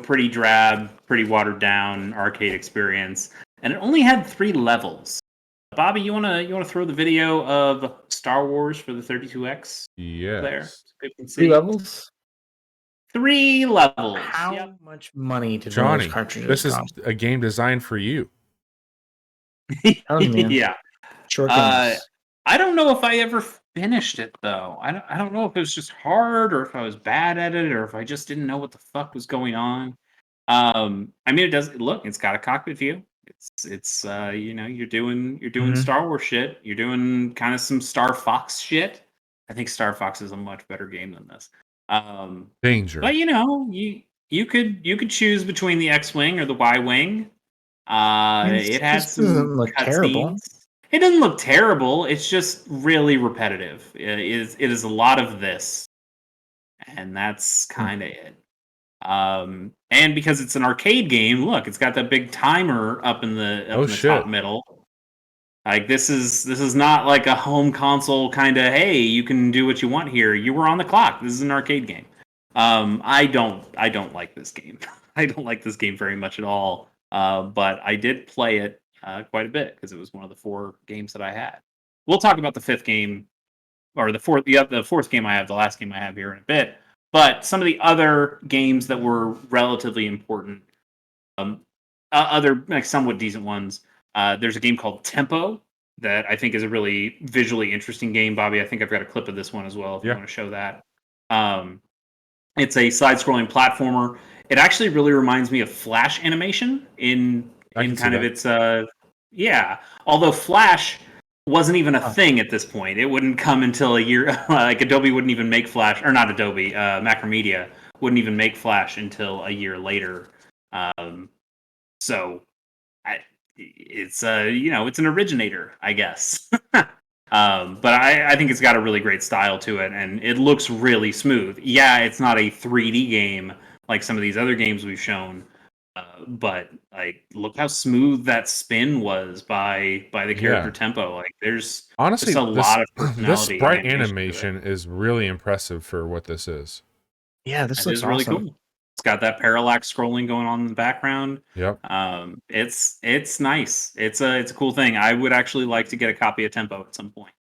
Speaker 1: pretty drab, pretty watered down arcade experience, and it only had 3 levels. Bobby, you wanna throw the video of Star Wars for the 32X?
Speaker 2: Yes.
Speaker 1: There, so people can see.
Speaker 3: 3 levels.
Speaker 1: 3 levels.
Speaker 3: How much money did
Speaker 2: Johnny,
Speaker 3: those cartridges
Speaker 2: this
Speaker 3: cost?
Speaker 2: is a game designed for you.
Speaker 1: Yeah.
Speaker 3: Short games.
Speaker 1: I don't know if I ever finished it though. I don't know if it was just hard or if I was bad at it or if I just didn't know what the fuck was going on. I mean, it does look. It's got a cockpit view. It's you're doing Star Wars shit. You're doing kind of some Star Fox shit. I think Star Fox is a much better game than this.
Speaker 2: Danger.
Speaker 1: But you could choose between the X-wing or the Y-wing. It had some
Speaker 3: doesn't look terrible.
Speaker 1: scenes. It doesn't look terrible. It's just really repetitive. It is a lot of this, and that's kind of it. And because it's an arcade game, look, it's got that big timer up in the top middle. Like this is not like a home console kind of, hey, you can do what you want here. You were on the clock. This is an arcade game. I don't like this game. I don't like this game very much at all. But I did play it quite a bit because it was one of the 4 games that I had. We'll talk about the 5th game or the 4th game I have, the last game I have here in a bit. But some of the other games that were relatively important, other like somewhat decent ones. There's a game called Tempo that I think is a really visually interesting game. Bobby, I think I've got a clip of this one as well if you want to show that. It's a side-scrolling platformer. It actually really reminds me of Flash animation in kind of its Although Flash wasn't even a thing at this point. It wouldn't come until a year. Like Adobe wouldn't even make Flash, or not Adobe, Macromedia wouldn't even make Flash until a year later. So it's it's an originator, I guess. But I think it's got a really great style to it, and it looks really smooth. Yeah, it's not a 3D game like some of these other games we've shown, but like look how smooth that spin was by the character Tempo. Like there's
Speaker 2: honestly
Speaker 1: just a lot of personality.
Speaker 2: This sprite animation is really impressive for what this is.
Speaker 3: Yeah, this looks
Speaker 1: really
Speaker 3: awesome.
Speaker 1: cool. It's got that parallax scrolling going on in the background.
Speaker 2: Yep.
Speaker 1: It's nice. It's a cool thing. I would actually like to get a copy of Tempo at some point.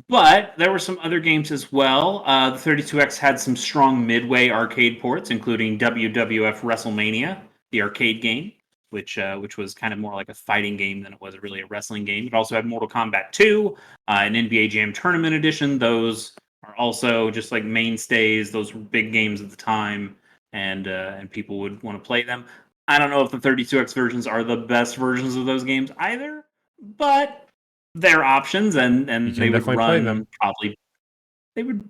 Speaker 1: But there were some other games as well. The 32X had some strong midway arcade ports, including WWF WrestleMania, the arcade game, which was kind of more like a fighting game than it was really a wrestling game. It also had Mortal Kombat 2, an NBA Jam Tournament edition. Those are also just like mainstays. Those were big games at the time, and people would want to play them. I don't know if the 32X versions are the best versions of those games either, but they're options, and they would run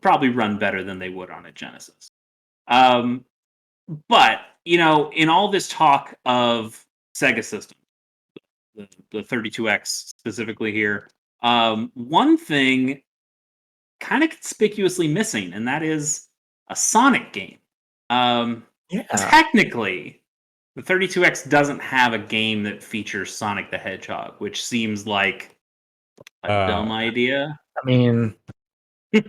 Speaker 1: probably run better than they would on a Genesis. But in all this talk of Sega systems, the 32X specifically here, one thing kind of conspicuously missing, and that is a Sonic game. Technically, the 32X doesn't have a game that features Sonic the Hedgehog, which seems like a dumb idea.
Speaker 3: I mean, you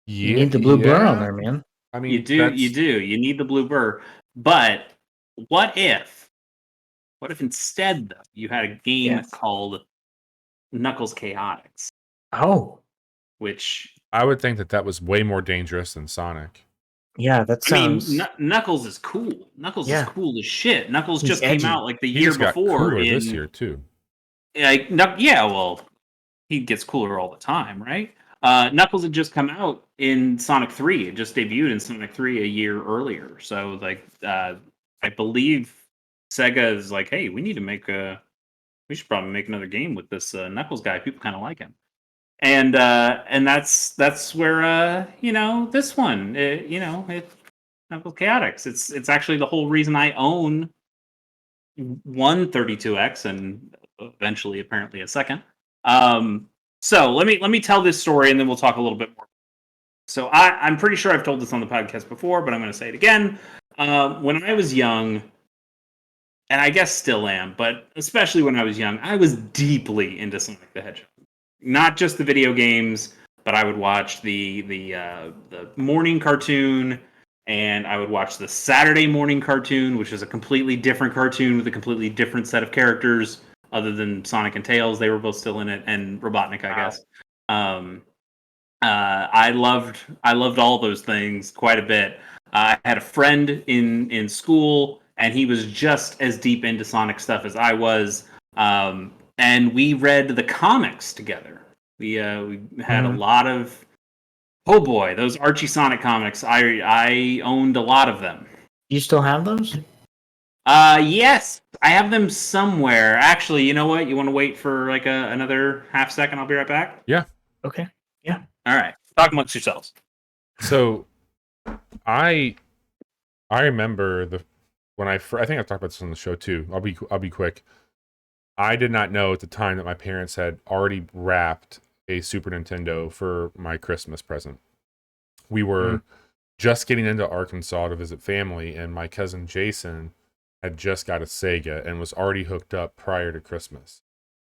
Speaker 3: need the blue blur on there, man.
Speaker 2: I mean,
Speaker 1: you do. You need the blue burr. But what if instead though you had a game called Knuckles Chaotix,
Speaker 3: Oh,
Speaker 1: which
Speaker 2: I would think that was way more dangerous than Sonic.
Speaker 3: yeah, that sounds.
Speaker 1: I mean, Knuckles is cool. Knuckles is cool as shit. Knuckles
Speaker 3: He's
Speaker 1: just
Speaker 3: edgy.
Speaker 1: came out like the
Speaker 2: He
Speaker 1: year
Speaker 2: just got
Speaker 1: before.
Speaker 2: cooler this year too.
Speaker 1: Like, well, he gets cooler all the time, right? Knuckles had just come out in Sonic 3. It just debuted in Sonic 3 a year earlier. So, like, I believe Sega is like, hey, we should probably make another game with this Knuckles guy. People kind of like him. And that's where this one, Knuckles Chaotix. It's actually the whole reason I own one 32X and eventually apparently a second. So let me tell this story and then we'll talk a little bit more. So I'm pretty sure I've told this on the podcast before, but I'm going to say it again. When I was young, and I guess still am, but especially when I was young, I was deeply into Sonic the Hedgehog. Not just the video games, but I would watch the morning cartoon, and I would watch the Saturday morning cartoon, which is a completely different cartoon with a completely different set of characters, other than Sonic and Tails. They were both still in it, and Robotnik, I guess. I loved all those things quite a bit. I had a friend in school, and he was just as deep into Sonic stuff as I was. And we read the comics together. We had a lot of those Archie Sonic comics. I owned a lot of them.
Speaker 3: You still have those?
Speaker 1: Yes, I have them somewhere. Actually, you know what? You want to wait for like another half second? I'll be right back.
Speaker 2: Yeah.
Speaker 3: Okay. Yeah.
Speaker 1: All right. Talk amongst yourselves.
Speaker 2: So, I remember when I think I've talked about this on the show too. I'll be quick. I did not know at the time that my parents had already wrapped a Super Nintendo for my Christmas present. We were just getting into Arkansas to visit family, and my cousin Jason had just got a Sega and was already hooked up prior to Christmas.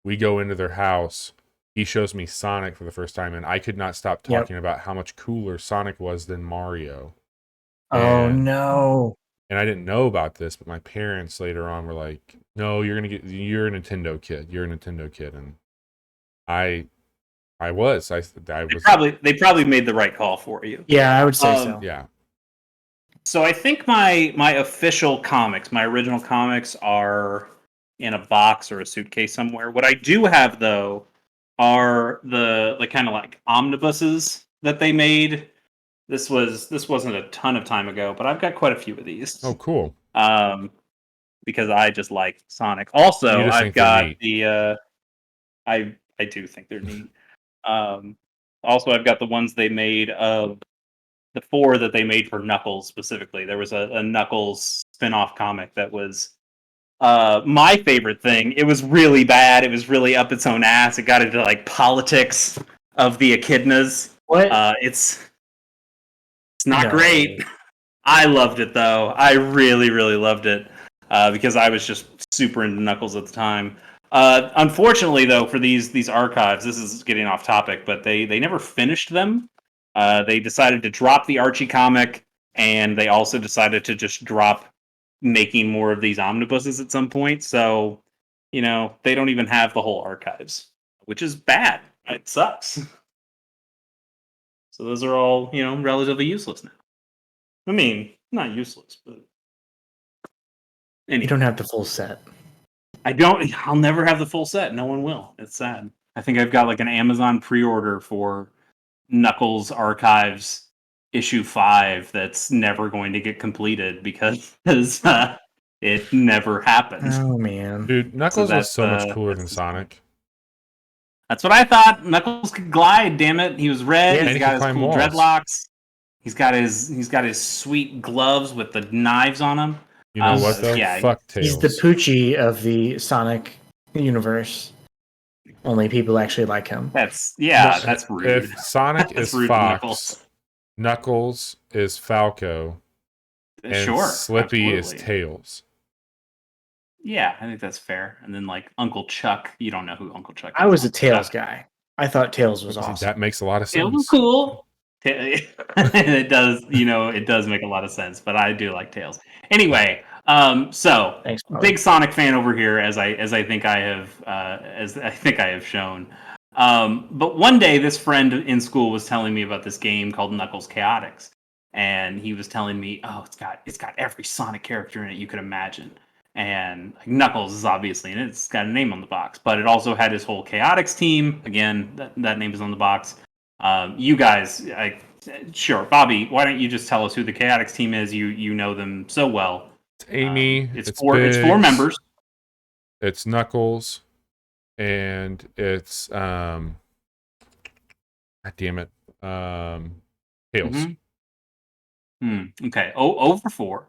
Speaker 2: We go into their house. He shows me Sonic for the first time, and I could not stop talking about how much cooler Sonic was than Mario.
Speaker 3: Oh, no.
Speaker 2: And I didn't know about this, but my parents later on were like, "No, you're a Nintendo kid. You're a Nintendo kid." And I was.
Speaker 1: They probably made the right call for you.
Speaker 3: Yeah, I would say so.
Speaker 2: Yeah.
Speaker 1: So I think my official comics, my original comics, are in a box or a suitcase somewhere. What I do have though are the kind of like omnibuses that they made. This wasn't a ton of time ago, but I've got quite a few of these.
Speaker 2: Oh, cool.
Speaker 1: Because I just like Sonic. Also, I've got the I do think they're neat. Also, I've got the ones they made of the 4 that they made for Knuckles specifically. There was a Knuckles spin-off comic that was my favorite thing. It was really bad. It was really up its own ass. It got into like politics of the echidnas.
Speaker 3: What?
Speaker 1: It's not great. I loved it though. I really, really loved it because I was just super into Knuckles at the time. Unfortunately, though, for these archives, this is getting off topic, but they never finished them. They decided to drop the Archie comic, and they also decided to just drop making more of these omnibuses at some point. So, they don't even have the whole archives, which is bad. It sucks. So those are all, relatively useless now. I mean, not useless, but
Speaker 3: anyway. You don't have the full set.
Speaker 1: I'll never have the full set. No one will. It's sad. I think I've got like an Amazon pre-order for Knuckles Archives issue 5 that's never going to get completed because it never happened.
Speaker 3: Oh man.
Speaker 2: Dude, Knuckles was so much cooler than Sonic.
Speaker 1: That's what I thought. Knuckles could glide, damn it. He was red.
Speaker 2: Yeah,
Speaker 1: he's got his cool dreadlocks. He's got his sweet gloves with the knives on them.
Speaker 2: You know what though?
Speaker 1: Yeah,
Speaker 2: fuck Tails.
Speaker 3: He's the Poochie of the Sonic universe. Only people actually like him.
Speaker 1: That's rude.
Speaker 2: If Sonic is Fox, Knuckles is Falco, and Slippy is Tails.
Speaker 1: Yeah, I think that's fair. And then like Uncle Chuck, you don't know who Uncle Chuck is.
Speaker 3: I was a Tails guy. I thought Tails was awesome.
Speaker 2: That makes a lot of sense.
Speaker 1: Tails was cool. It does, it does make a lot of sense, but I do like Tails. Anyway, so
Speaker 3: Thanks, Bobby.
Speaker 1: big Sonic fan over here, as I think I have shown. But one day, this friend in school was telling me about this game called Knuckles Chaotix, and he was telling me, "Oh, it's got every Sonic character in it you could imagine." And like, Knuckles is obviously in it; it's got a name on the box, but it also had his whole Chaotix team. Again, that name is on the box. You guys, sure, Bobby, why don't you just tell us who the Chaotix team is? You know them so well.
Speaker 2: It's Amy.
Speaker 1: It's four members.
Speaker 2: It's Knuckles, and it's God damn it, Tails.
Speaker 1: Okay. Over 4.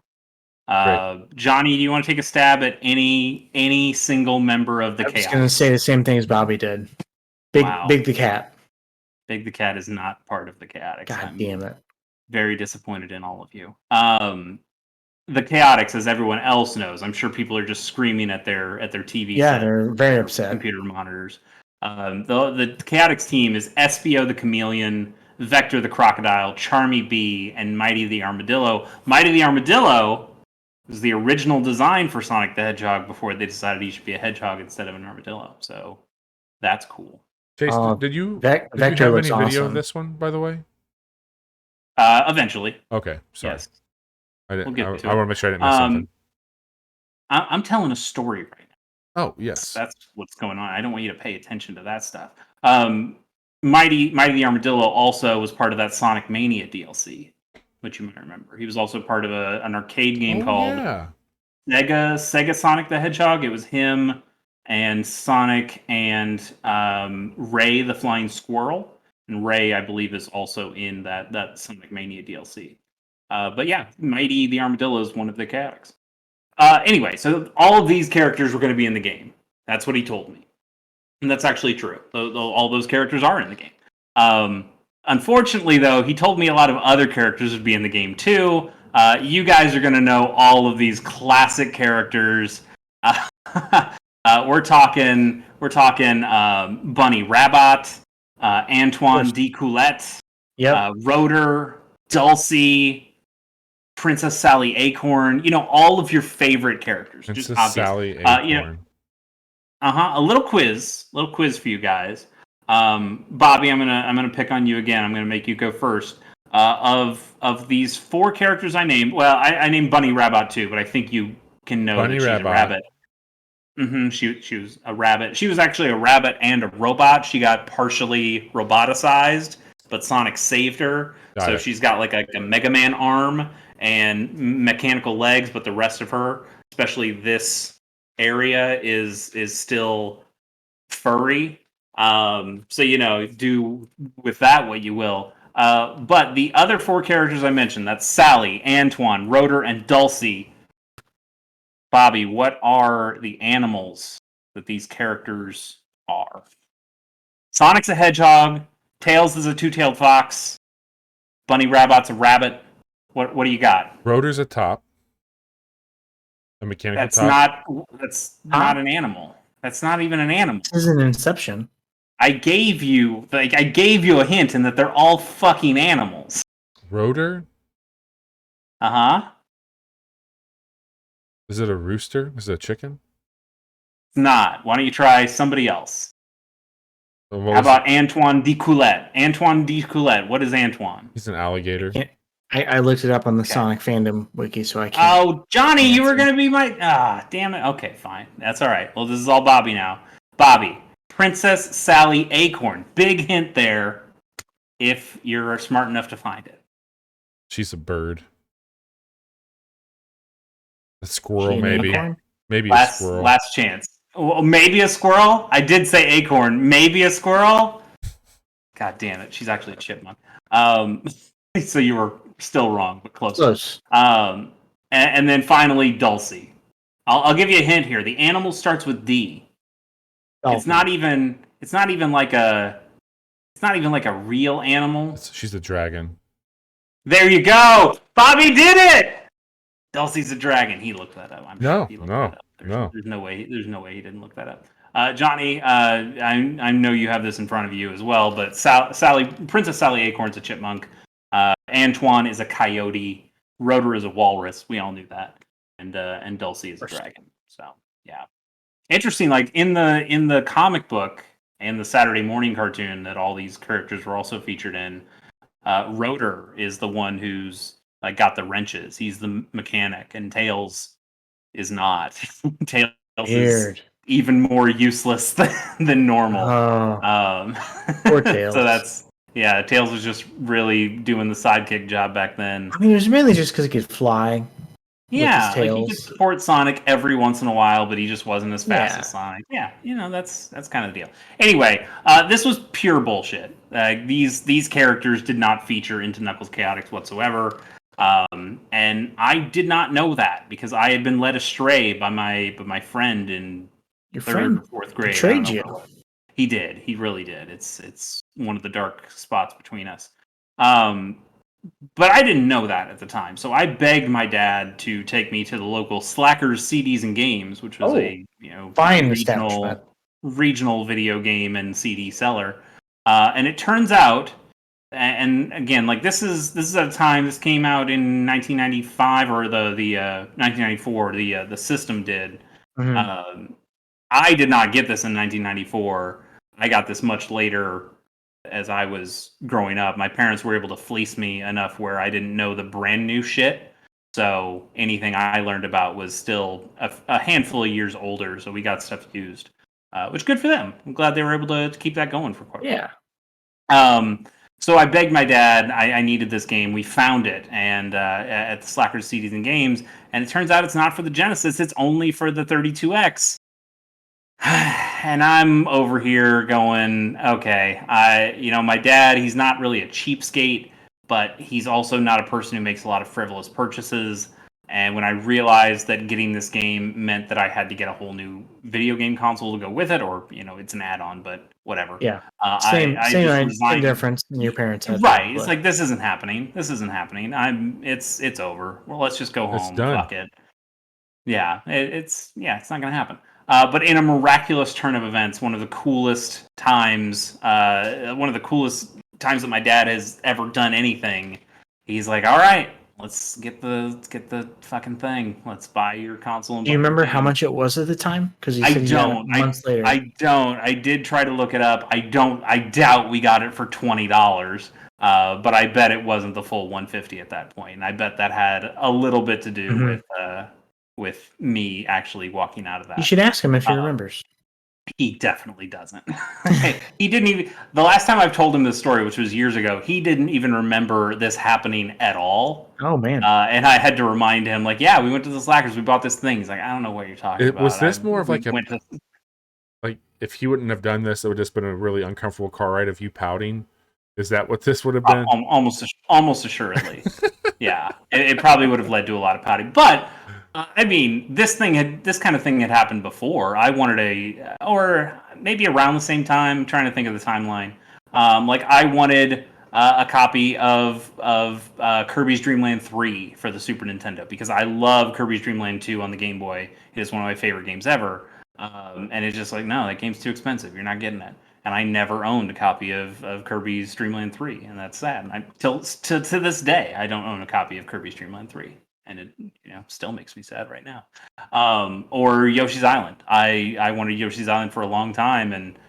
Speaker 1: Johnny, do you want to take a stab at any single member of the Chaotix?
Speaker 3: I was going to say the same thing as Bobby did. Big the Cat.
Speaker 1: Big the Cat is not part of the Chaotix.
Speaker 3: God damn it.
Speaker 1: Very disappointed in all of you. The Chaotix, as everyone else knows, I'm sure people are just screaming at their TV.
Speaker 3: Yeah, they're very upset.
Speaker 1: Computer monitors. The Chaotix team is Espio the Chameleon, Vector the Crocodile, Charmy Bee, and Mighty the Armadillo. Mighty the Armadillo was the original design for Sonic the Hedgehog before they decided he should be a hedgehog instead of an armadillo. So that's cool.
Speaker 2: Jason, did you
Speaker 3: Vector
Speaker 2: have any
Speaker 3: looks
Speaker 2: video
Speaker 3: awesome.
Speaker 2: of this one, by the way?
Speaker 1: Eventually.
Speaker 2: Okay, sorry.
Speaker 1: Yes.
Speaker 2: I
Speaker 1: We'll get to
Speaker 2: want to make sure I didn't miss something.
Speaker 1: I'm telling a story right now.
Speaker 2: Oh, yes.
Speaker 1: That's what's going on. I don't want you to pay attention to that stuff. Mighty the Armadillo also was part of that Sonic Mania DLC, which you might remember. He was also part of an arcade game called Sega Sonic the Hedgehog. It was him and Sonic and Ray the Flying Squirrel. And Ray, I believe, is also in that Sonic Mania DLC. But yeah, Mighty the Armadillo is one of the Chaotix. Anyway, so all of these characters were going to be in the game. That's what he told me. And that's actually true. All those characters are in the game. Unfortunately, though, he told me a lot of other characters would be in the game, too. You guys are going to know all of these classic characters. We're talking Bunny Rabbit, Antoine D. Coulette, Rotor, Dulcie, Princess Sally Acorn, all of your favorite characters.
Speaker 2: Princess
Speaker 1: just
Speaker 2: Sally Acorn.
Speaker 1: A little quiz for you guys. Bobby, I'm gonna pick on you again. I'm gonna make you go first. Of these 4 characters I named, well, I named Bunny Rabbit too, but I think you can know that she's a rabbit. She was a rabbit. She was actually a rabbit and a robot. She got partially roboticized, but Sonic saved her. She's got like a Mega Man arm and mechanical legs, but the rest of her, especially this area, is still furry. So do with that what you will. But the other 4 characters I mentioned, that's Sally, Antoine, Rotor, and Dulcie. Bobby, what are the animals that these characters are? Sonic's a hedgehog. Tails is a 2-tailed fox. Bunny Rabbit's a rabbit. What do you got?
Speaker 2: Rotor's a top. A mechanical
Speaker 1: top. That's not an animal. That's not even an animal.
Speaker 3: This is an Inception.
Speaker 1: I gave you a hint in that they're all fucking animals.
Speaker 2: Rotor?
Speaker 1: Uh-huh.
Speaker 2: Is it a rooster? Is it a chicken?
Speaker 1: It's not. Why don't you try somebody else? How about Antoine D. Coulette? Antoine D. Coulette. What is Antoine?
Speaker 2: He's an alligator.
Speaker 3: I looked it up on the Sonic fandom wiki, so I can't.
Speaker 1: Oh, Johnny, you were going to be my... damn it. Okay, fine. That's all right. Well, this is all Bobby now. Bobby, Princess Sally Acorn. Big hint there, if you're smart enough to find it.
Speaker 2: She's a bird. A squirrel, maybe. Maybe
Speaker 1: a
Speaker 2: squirrel.
Speaker 1: Last chance. Well, maybe a squirrel? I did say acorn. Maybe a squirrel? God damn it. She's actually a chipmunk. So you were still wrong, but close. And then finally, Dulcie. I'll give you a hint here. The animal starts with D. Dolphin. It's not even like a real animal.
Speaker 2: She's a dragon.
Speaker 1: There you go. Bobby did it. Dulcie's a dragon. He looked that up. I'm sure he looked that up.
Speaker 2: No.
Speaker 1: There's no way he didn't look that up. Johnny, I know you have this in front of you as well, but Princess Sally Acorn's a chipmunk. Antoine is a coyote. Rotor is a walrus. We all knew that, and Dulcie is a dragon. So yeah, interesting. Like in the comic book and the Saturday morning cartoon that all these characters were also featured in, Rotor is the one who's got the wrenches. He's the mechanic, and Tails is not. Tails is even more useless than normal.
Speaker 3: Poor Tails.
Speaker 1: So Tails was just really doing the sidekick job back then.
Speaker 3: I mean, it was mainly just because he could fly.
Speaker 1: Yeah, like he could support Sonic every once in a while, but he just wasn't as fast as Sonic. Yeah, that's kind of the deal. Anyway, this was pure bullshit. These characters did not feature into Knuckles Chaotix whatsoever. And I did not know that because I had been led astray by my friend in third or fourth grade.
Speaker 3: Betrayed you.
Speaker 1: He did. He really did. It's one of the dark spots between us. But I didn't know that at the time, so I begged my dad to take me to the local Slackers CDs and Games, which was a
Speaker 3: fine
Speaker 1: regional video game and CD seller. And it turns out. And again, like this is at a time this came out in 1995 or the 1994. The system did.
Speaker 3: Mm-hmm.
Speaker 1: I did not get this in 1994. I got this much later as I was growing up. My parents were able to fleece me enough where I didn't know the brand new shit. So anything I learned about was still a handful of years older. So we got stuff used, which good for them. I'm glad they were able to keep that going for quite a while. So I begged my dad, I needed this game. We found it and at the Slackers CDs and Games, and it turns out it's not for the Genesis, it's only for the 32X. And I'm over here going, okay, my dad, he's not really a cheapskate, but he's also not a person who makes a lot of frivolous purchases. And when I realized that getting this game meant that I had to get a whole new video game console to go with it, or it's an add-on, but whatever.
Speaker 3: Yeah, same difference in your parents had.
Speaker 1: Right, it's like this isn't happening. It's over. Well, let's just go home. Fuck it. Yeah, it's not gonna happen. But in a miraculous turn of events, one of the coolest times that my dad has ever done anything, he's like, all right. Let's get the fucking thing. Let's buy your console.
Speaker 3: Do you remember how much it was at the time? Because
Speaker 1: I don't.
Speaker 3: Months later.
Speaker 1: I don't. I did try to look it up. I doubt we got it for $20. But I bet it wasn't the full $150 at that point. And I bet that had a little bit to do with me actually walking out of that.
Speaker 3: You should ask him if he remembers.
Speaker 1: He definitely doesn't. He didn't even. The last time I've told him this story, which was years ago, he didn't even remember this happening at all.
Speaker 3: Oh man!
Speaker 1: And I had to remind him, like, yeah, we went to the Slackers, we bought this thing. He's like, I don't know what you're talking about.
Speaker 2: Was this more of like like if he wouldn't have done this, it would have just been a really uncomfortable car ride of you pouting? Is that what this would have been?
Speaker 1: Almost assuredly. Yeah, it probably would have led to a lot of pouting, but. I mean, this kind of thing had happened before. I wanted or maybe around the same time. I'm trying to think of the timeline. I wanted a copy of Kirby's Dream Land 3 for the Super Nintendo because I love Kirby's Dream Land 2 on the Game Boy. It is one of my favorite games ever. And it's just like, no, that game's too expensive. You're not getting it. And I never owned a copy of Kirby's Dream Land 3, and that's sad. And to this day, I don't own a copy of Kirby's Dream Land 3. And it still makes me sad right now. Or Yoshi's Island. I wanted Yoshi's Island for a long time, and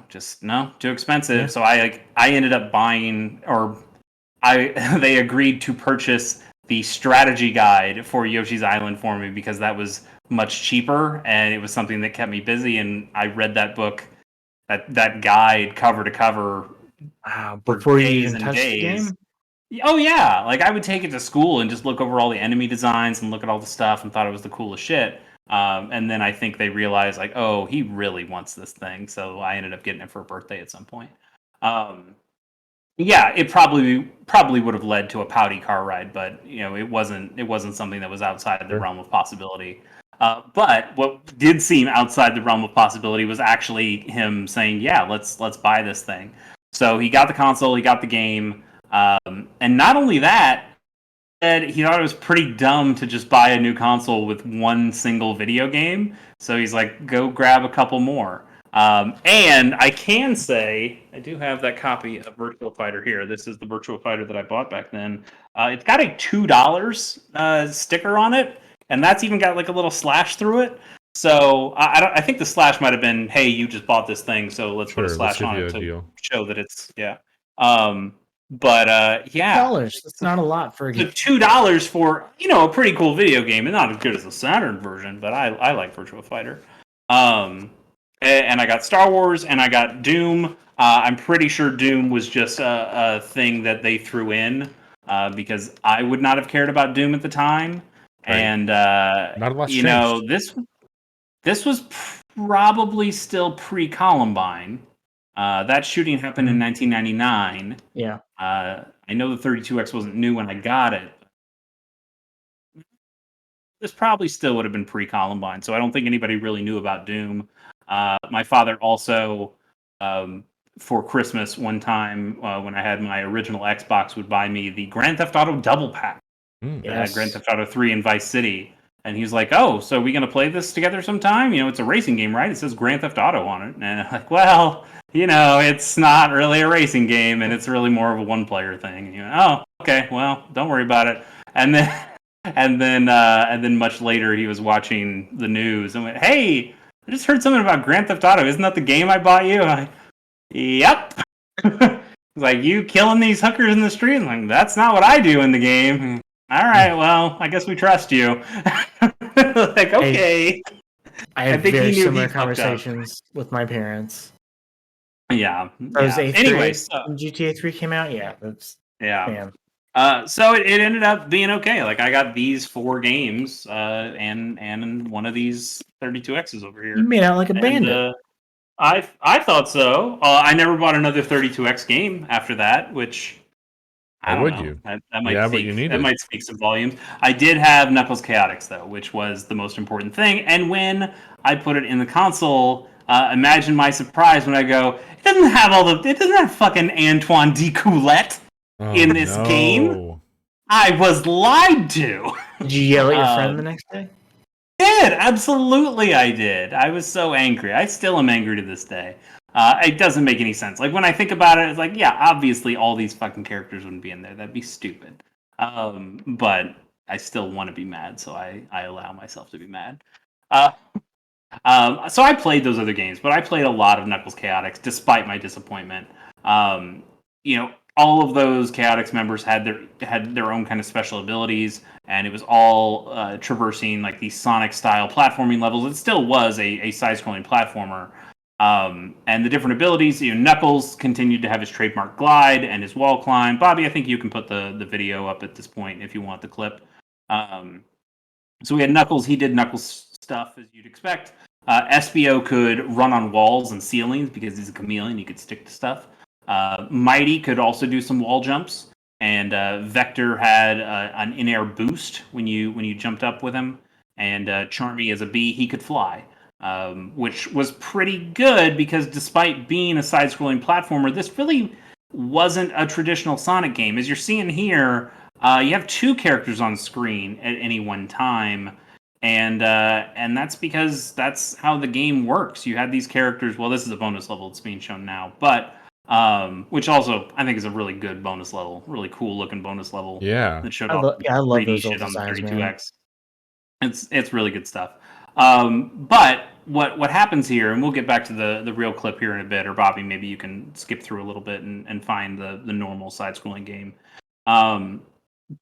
Speaker 1: just no, too expensive. Yeah. So I ended up buying, they agreed to purchase the strategy guide for Yoshi's Island for me because that was much cheaper, and it was something that kept me busy. And I read that book, that guide cover to cover.
Speaker 3: Wow! Before you even touched the game.
Speaker 1: Oh yeah, like I would take it to school and just look over all the enemy designs and look at all the stuff and thought it was the coolest shit. And then I think they realized like, oh, he really wants this thing, so I ended up getting it for a birthday at some point. Yeah, it probably would have led to a pouty car ride, but it wasn't something that was outside the realm of possibility. But what did seem outside the realm of possibility was actually him saying, yeah, let's buy this thing. So he got the console, he got the game. And not only that, said he thought it was pretty dumb to just buy a new console with one single video game. So he's like, go grab a couple more. And I can say, I do have that copy of Virtua Fighter here. This is the Virtua Fighter that I bought back then. It's got a $2 sticker on it, and that's even got like a little slash through it. So I think the slash might have been, hey, you just bought this thing, so let's put a slash on it to show that it's, yeah. But yeah,
Speaker 3: $2. That's not a lot for a game.
Speaker 1: $2 for, you know, a pretty cool video game, and not as good as the Saturn version, but I like Virtua Fighter. And I got Star Wars, and I got Doom. I'm pretty sure Doom was just a thing that they threw in because I would not have cared about Doom at the time. Right. And
Speaker 2: not a lot
Speaker 1: you know, this was probably still pre-Columbine. That shooting happened in 1999.
Speaker 3: Yeah.
Speaker 1: I know the 32X wasn't new when I got it. This probably still would have been pre-Columbine, so I don't think anybody really knew about Doom. My father also, for Christmas one time, when I had my original Xbox, would buy me the Grand Theft Auto double pack.
Speaker 3: Yes.
Speaker 1: Grand Theft Auto 3 and Vice City. And he's like, oh, so are we going to play this together sometime? You know, it's a racing game, right? It says Grand Theft Auto on it. And I'm like, well, you know, it's not really a racing game, and it's really more of a one-player thing. You know, oh, okay, well, don't worry about it. And then much later, he was watching the news and went, hey, I just heard something about Grand Theft Auto. Isn't that the game I bought you? I'm like, yep. He's like, you killing these hookers in the street? I'm like, that's not what I do in the game. All right, well, I guess we trust you. Like, okay.
Speaker 3: I had very similar conversations with my parents.
Speaker 1: Yeah.
Speaker 3: Anyway, so GTA 3 came out. Yeah, that's man.
Speaker 1: So it ended up being okay. Like I got these 4 games, and one of these 32Xs over here.
Speaker 3: You made out like a bandit.
Speaker 1: I thought so. I never bought another 32X game after that, which I don't know.
Speaker 2: You?
Speaker 1: That might speak some volumes. I did have Knuckles Chaotix though, which was the most important thing. And when I put it in the console, imagine my surprise when I go, it doesn't have fucking Antoine Decoulette in this game. I was lied to.
Speaker 3: Did you yell at your friend the next day?
Speaker 1: Absolutely I did. I was so angry. I still am angry to this day. It doesn't make any sense. Like when I think about it, it's like, yeah, obviously all these fucking characters wouldn't be in there. That'd be stupid. But I still want to be mad, so I allow myself to be mad. So I played those other games, but I played a lot of Knuckles Chaotix despite my disappointment. You know, all of those Chaotix members had their own kind of special abilities, and it was all traversing like these Sonic-style platforming levels. It still was a side-scrolling platformer. And the different abilities, you know, Knuckles continued to have his trademark glide and his wall climb. Bobby, I think you can put the video up at this point if you want the clip. So we had Knuckles. He did Knuckles stuff as you'd expect. SBO could run on walls and ceilings because he's a chameleon. He could stick to stuff. Mighty could also do some wall jumps, and Vector had an in-air boost when you jumped up with him. And Charmy, as a bee, he could fly, which was pretty good because despite being a side-scrolling platformer, this really wasn't a traditional Sonic game. As you're seeing here, you have 2 characters on screen at any one time. And that's because that's how the game works. You have these characters. Well, this is a bonus level that's being shown now, but which also I think is a really good bonus level, really cool looking bonus level.
Speaker 2: Yeah,
Speaker 1: that showed
Speaker 3: I love those
Speaker 1: shit on the
Speaker 3: designs,
Speaker 1: 32X. Man. It's really good stuff. But what happens here, and we'll get back to the real clip here in a bit, or Bobby, maybe you can skip through a little bit and find the normal side-scrolling game.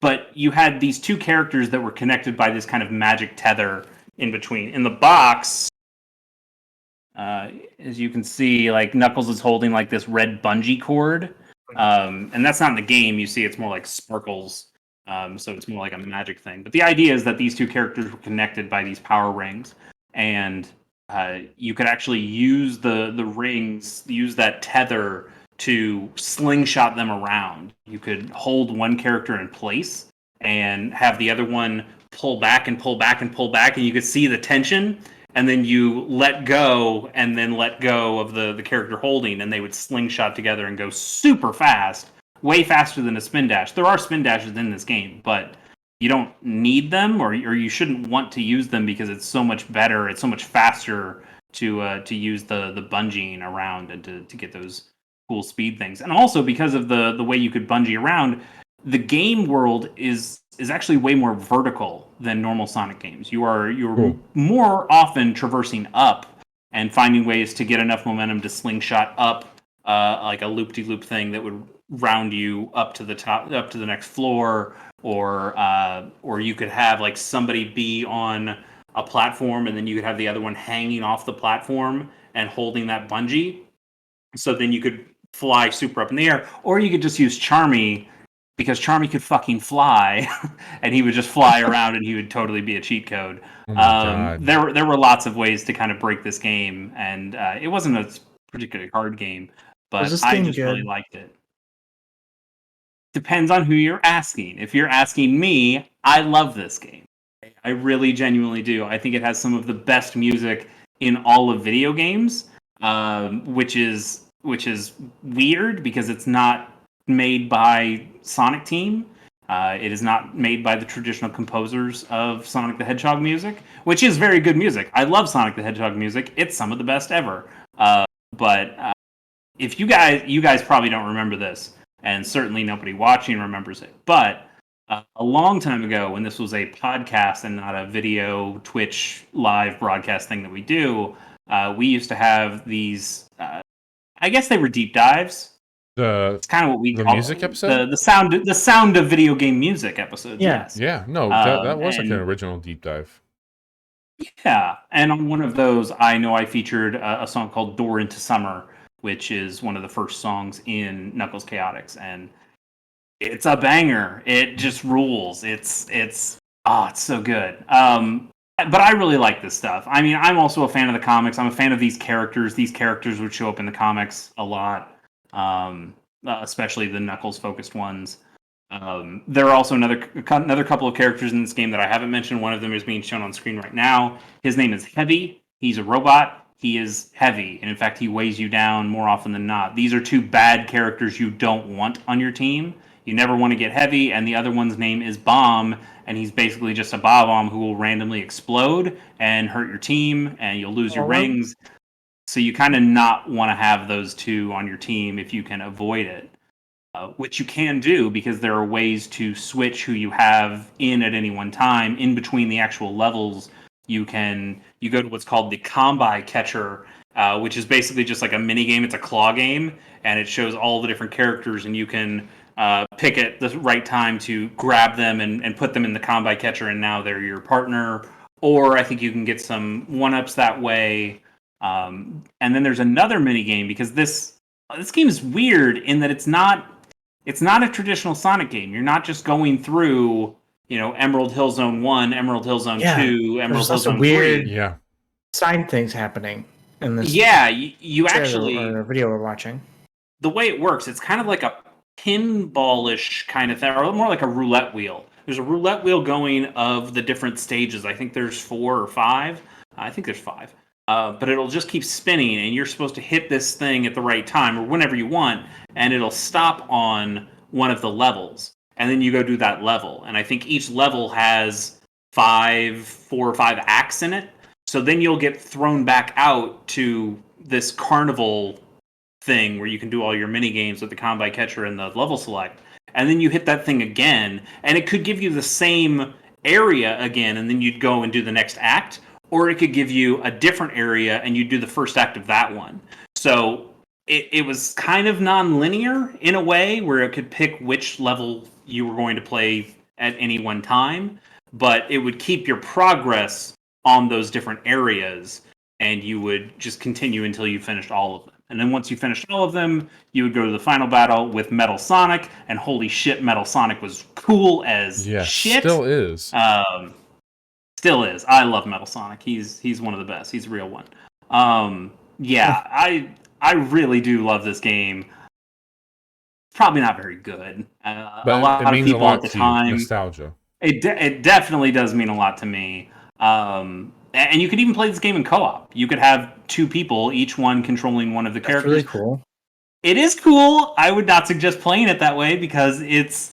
Speaker 1: But you had these 2 characters that were connected by this kind of magic tether in between. In the box, as you can see, like Knuckles is holding like this red bungee cord, and that's not in the game. You see, it's more like sparkles, so it's more like a magic thing. But the idea is that these 2 characters were connected by these power rings, and you could actually use the rings, use that tether to slingshot them around. You could hold one character in place and have the other one pull back and pull back and pull back, and you could see the tension, and then you let go and then let go of the character holding, and they would slingshot together and go super fast, way faster than a spin dash. There are spin dashes in this game, but you don't need them, or you shouldn't want to use them because it's so much better, it's so much faster to use the bungeeing around and to get those cool speed things. And also because of the way you could bungee around, the game world is actually way more vertical than normal Sonic games. You're
Speaker 2: Cool.
Speaker 1: more often traversing up and finding ways to get enough momentum to slingshot up like a loop-de-loop thing that would round you up to the top, up to the next floor, or you could have like somebody be on a platform and then you could have the other one hanging off the platform and holding that bungee. So then you could fly super up in the air, or you could just use Charmy because Charmy could fucking fly, and he would just fly around, and he would totally be a cheat code.
Speaker 2: Oh my God.
Speaker 1: There were lots of ways to kind of break this game, and it wasn't a particularly hard game, but I just really liked it. Depends on who you're asking. If you're asking me, I love this game. I really genuinely do. I think it has some of the best music in all of video games, which is weird because it's not made by Sonic Team. It is not made by the traditional composers of Sonic the Hedgehog music, which is very good music. I love Sonic the Hedgehog music. It's some of the best ever. But if you guys probably don't remember this, and certainly nobody watching remembers it, but a long time ago, when this was a podcast and not a video Twitch live broadcast thing that we do, we used to have these. I guess they were deep dives.
Speaker 2: It's
Speaker 1: kind of what we
Speaker 2: the
Speaker 1: call
Speaker 2: music episode.
Speaker 1: The sound of video game music episodes.
Speaker 3: Yeah.
Speaker 1: Yes.
Speaker 2: Yeah. No, that was like an original deep dive.
Speaker 1: Yeah, and on one of those, I know I featured a song called "Door into Summer," which is one of the first songs in Knuckles Chaotix, and it's a banger. It just rules. It's so good. But I really like this stuff. I mean, I'm also a fan of the comics. I'm a fan of these characters. These characters would show up in the comics a lot, especially the Knuckles-focused ones. There are also another couple of characters in this game that I haven't mentioned. One of them is being shown on screen right now. His name is Heavy. He's a robot. He is heavy, and in fact, he weighs you down more often than not. These are two bad characters you don't want on your team. You never want to get Heavy, and the other one's name is Bomb, and he's basically just a bomb who will randomly explode and hurt your team, and you'll lose your rings. So you kind of not want to have those two on your team if you can avoid it, which you can do because there are ways to switch who you have in at any one time. In between the actual levels, you go to what's called the Combi Catcher, which is basically just like a mini game. It's a claw game, and it shows all the different characters, and you can pick at the right time to grab them and put them in the Combi Catcher, and now they're your partner. Or I think you can get some one-ups that way. And then there's another mini game because this game is weird in that it's not a traditional Sonic game. You're not just going through, Emerald Hill Zone 1, Emerald Hill Zone 2, Emerald Hill Zone 3.
Speaker 3: Side things happening in this.
Speaker 1: Yeah, you actually
Speaker 3: or video we're watching.
Speaker 1: The way it works, it's kind of like a pinballish kind of thing, or more like a roulette wheel. There's a roulette wheel going of the different stages. I think there's 4 or 5. I think there's 5. But it'll just keep spinning, and you're supposed to hit this thing at the right time or whenever you want, and it'll stop on one of the levels. And then you go do that level. And I think each level has 4 or 5 acts in it. So then you'll get thrown back out to this carnival thing where you can do all your mini games with the Combi Catcher and the level select. And then you hit that thing again, and it could give you the same area again, and then you'd go and do the next act. Or it could give you a different area and you do the first act of that one. So it was kind of non-linear in a way where it could pick which level you were going to play at any one time, but it would keep your progress on those different areas, and you would just continue until you finished all of them. And then once you finished all of them, you would go to the final battle with Metal Sonic, and holy shit, Metal Sonic was cool as shit.
Speaker 2: Still is.
Speaker 1: Still is. I love Metal Sonic. He's one of the best. He's a real one. I really do love this game. Probably not very good.
Speaker 2: But
Speaker 1: a lot
Speaker 2: it means
Speaker 1: of people
Speaker 2: a lot
Speaker 1: at the
Speaker 2: to
Speaker 1: time.
Speaker 2: You. Nostalgia.
Speaker 1: It definitely does mean a lot to me. And you could even play this game in co-op. You could have 2 people, each one controlling one of the characters.
Speaker 3: That's really cool.
Speaker 1: It is cool. I would not suggest playing it that way because it's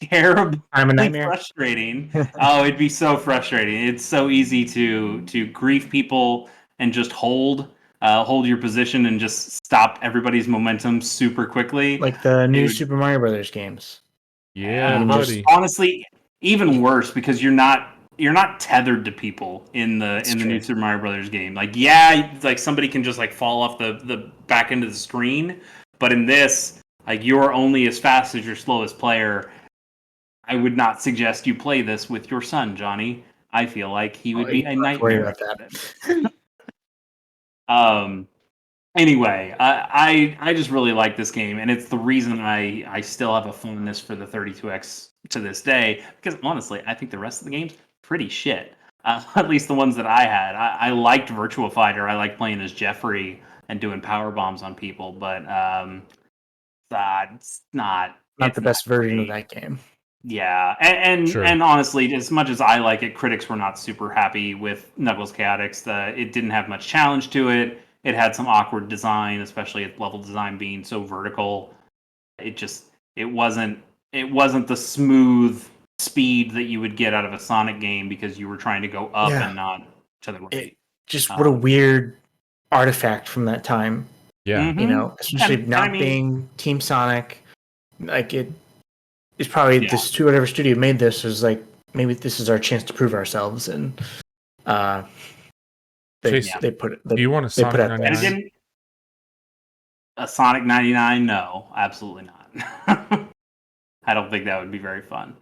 Speaker 1: terribly
Speaker 3: I'm a nightmare.
Speaker 1: frustrating. Oh, it'd be so frustrating. It's so easy to grief people and just hold your position and just stop everybody's momentum super quickly.
Speaker 3: Like the new Super Mario Brothers games.
Speaker 2: Yeah,
Speaker 3: You
Speaker 2: buddy.
Speaker 1: Honestly, even worse because you're not tethered to people in the new Super Mario Brothers game. Like, yeah, like somebody can just like fall off the back end of the screen, but in this, like, you're only as fast as your slowest player. I would not suggest you play this with your son, Johnny. I feel like he would be a nightmare.
Speaker 3: Worry about that.
Speaker 1: Anyway, I just really like this game, and it's the reason I still have a fondness for the 32X to this day. Because honestly, I think the rest of the game's pretty shit. At least the ones that I had. I liked Virtua Fighter. I liked playing as Jeffrey and doing power bombs on people, but it's not
Speaker 3: the best version of that game.
Speaker 1: Yeah, and honestly, as much as I like it, critics were not super happy with Knuckles Chaotix. It didn't have much challenge to it. It had some awkward design, especially its level design being so vertical. It wasn't the smooth speed that you would get out of a Sonic game because you were trying to go up and not to the right.
Speaker 3: What a weird artifact from that time.
Speaker 2: Yeah,
Speaker 3: you know, especially being Team Sonic, like it. It's probably this whatever studio made this was like, maybe this is our chance to prove ourselves, and they put it.
Speaker 2: Do you want a Sonic 99?
Speaker 1: A Sonic 99? No, absolutely not. I don't think that would be very fun.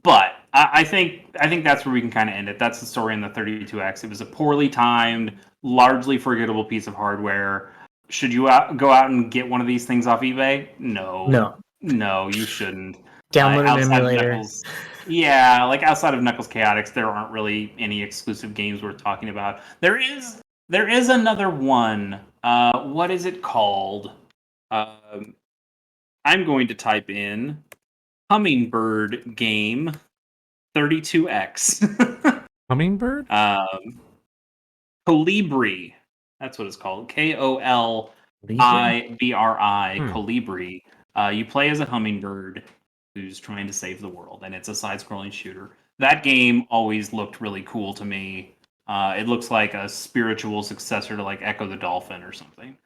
Speaker 1: But I think that's where we can kind of end it. That's the story in the 32X. It was a poorly timed, largely forgettable piece of hardware. Should you go out and get one of these things off eBay? No, you shouldn't.
Speaker 3: Download an emulator.
Speaker 1: Like outside of Knuckles Chaotix, there aren't really any exclusive games worth talking about. There is another one. What is it called? I'm going to type in Hummingbird game 32X.
Speaker 2: Hummingbird?
Speaker 1: Colibri. That's what it's called. Kolibri. Colibri. You play as a hummingbird who's trying to save the world, and it's a side-scrolling shooter. That game always looked really cool to me. It looks like a spiritual successor to like Echo the Dolphin or something.